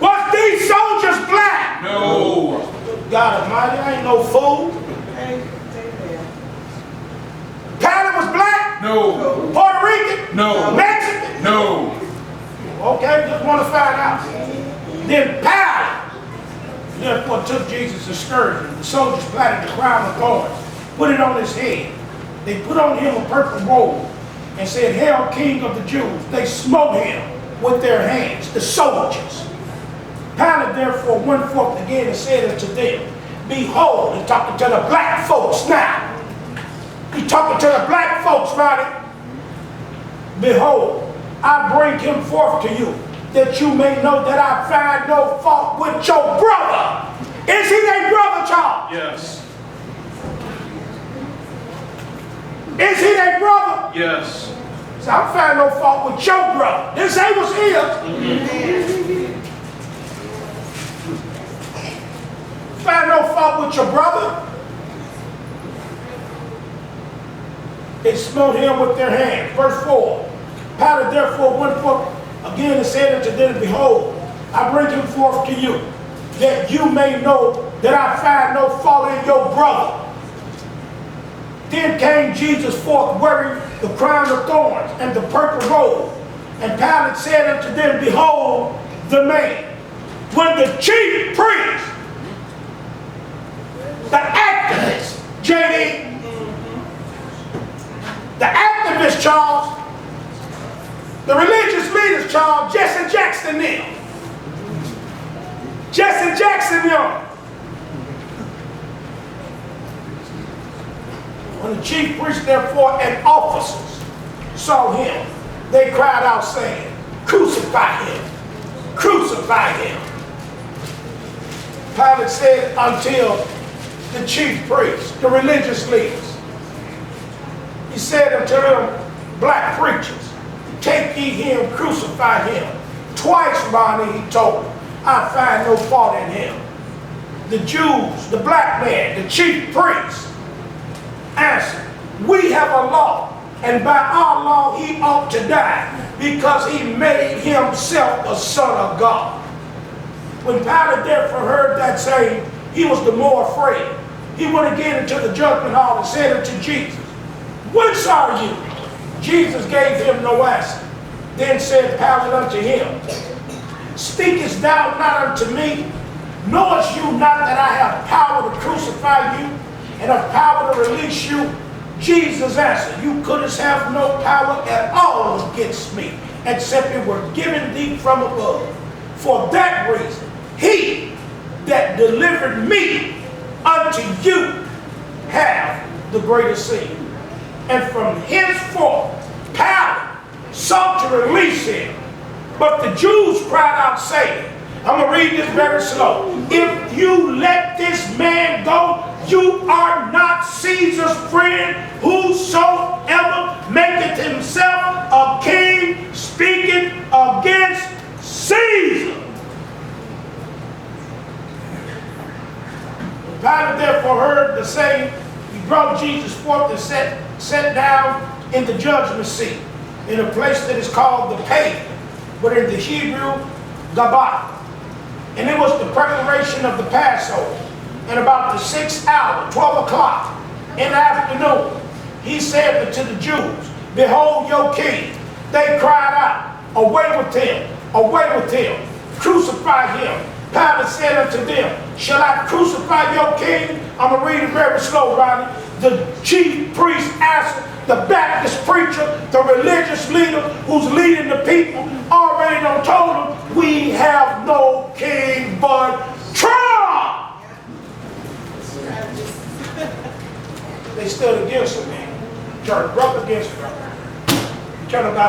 Was these soldiers black? No. God Almighty, I ain't no fool. Amen. Pilate was black? No. Puerto Rican? No. Mexican? No. Okay, just want to find out. Then Pilate therefore took Jesus and scourged him. The soldiers planted the crown of thorns, put it on his head. They put on him a purple robe and said, "Hail, King of the Jews." They smote him with their hands, the soldiers. Pilate therefore went forth again and said unto them, "Behold," he's talking to the black folks now. He's talking to the black folks, right? "Behold, I bring him forth to you, that you may know that I find no fault with your brother." Is he their brother, Charles? Yes. Is he their brother? Yes. So I find no fault with your brother. This ain't was his. Find no fault with your brother. They smote him with their hands. Verse 4. Pilate therefore went forth again and said unto them, "Behold, I bring him forth to you, that you may know that I find no fault in your brother." Then came Jesus forth wearing the crown of thorns and the purple robe. And Pilate said unto them, "Behold the man." When the chief priest, the activist, JD, the activist, Charles, the religious leaders, Charles, Jesse Jackson them. Jesse Jackson them. When the chief priest therefore and officers saw him, they cried out saying, "Crucify him! Crucify him!" Pilate said until the chief priests, the religious leaders, he said unto them, "Black preachers, take ye him, crucify him." Twice, Ronnie, he told them, "I find no fault in him." The Jews, the black man, the chief priests, answered, "We have a law, and by our law he ought to die, because he made himself a son of God." When Pilate therefore heard that saying, he was the more afraid. He went again into the judgment hall and said unto Jesus, Whence are you? Jesus gave him no answer. Then said Pilate unto him, Speakest thou not unto me? Knowest you not that I have power to crucify you and have power to release you? Jesus answered, You couldst have no power at all against me, except it were given thee from above. For that reason, he that delivered me unto you have the greater sin. And from henceforth, Pilate sought to release him. But the Jews cried out, saying, I'm going to read this very slow. If you let this man go, you are not Caesar's friend. Whosoever maketh himself a king, speaking against Caesar. When Pilate therefore heard the saying, he brought Jesus forth and sat down in the judgment seat, in a place that is called the Pavement, but in the Hebrew, Gabbatha. And it was the preparation of the Passover. And about the 6th hour, 12 o'clock in the afternoon, he said unto the Jews, Behold your king. They cried out, Away with him, crucify him. Pilate said unto them, Shall I crucify your king? I'm going to read it very slow, Ronnie. The chief priest answered, the Baptist preacher, the religious leader who's leading the people, already done told him, we have no king but Trump. They stood against him, man. Turned up against him. Turned about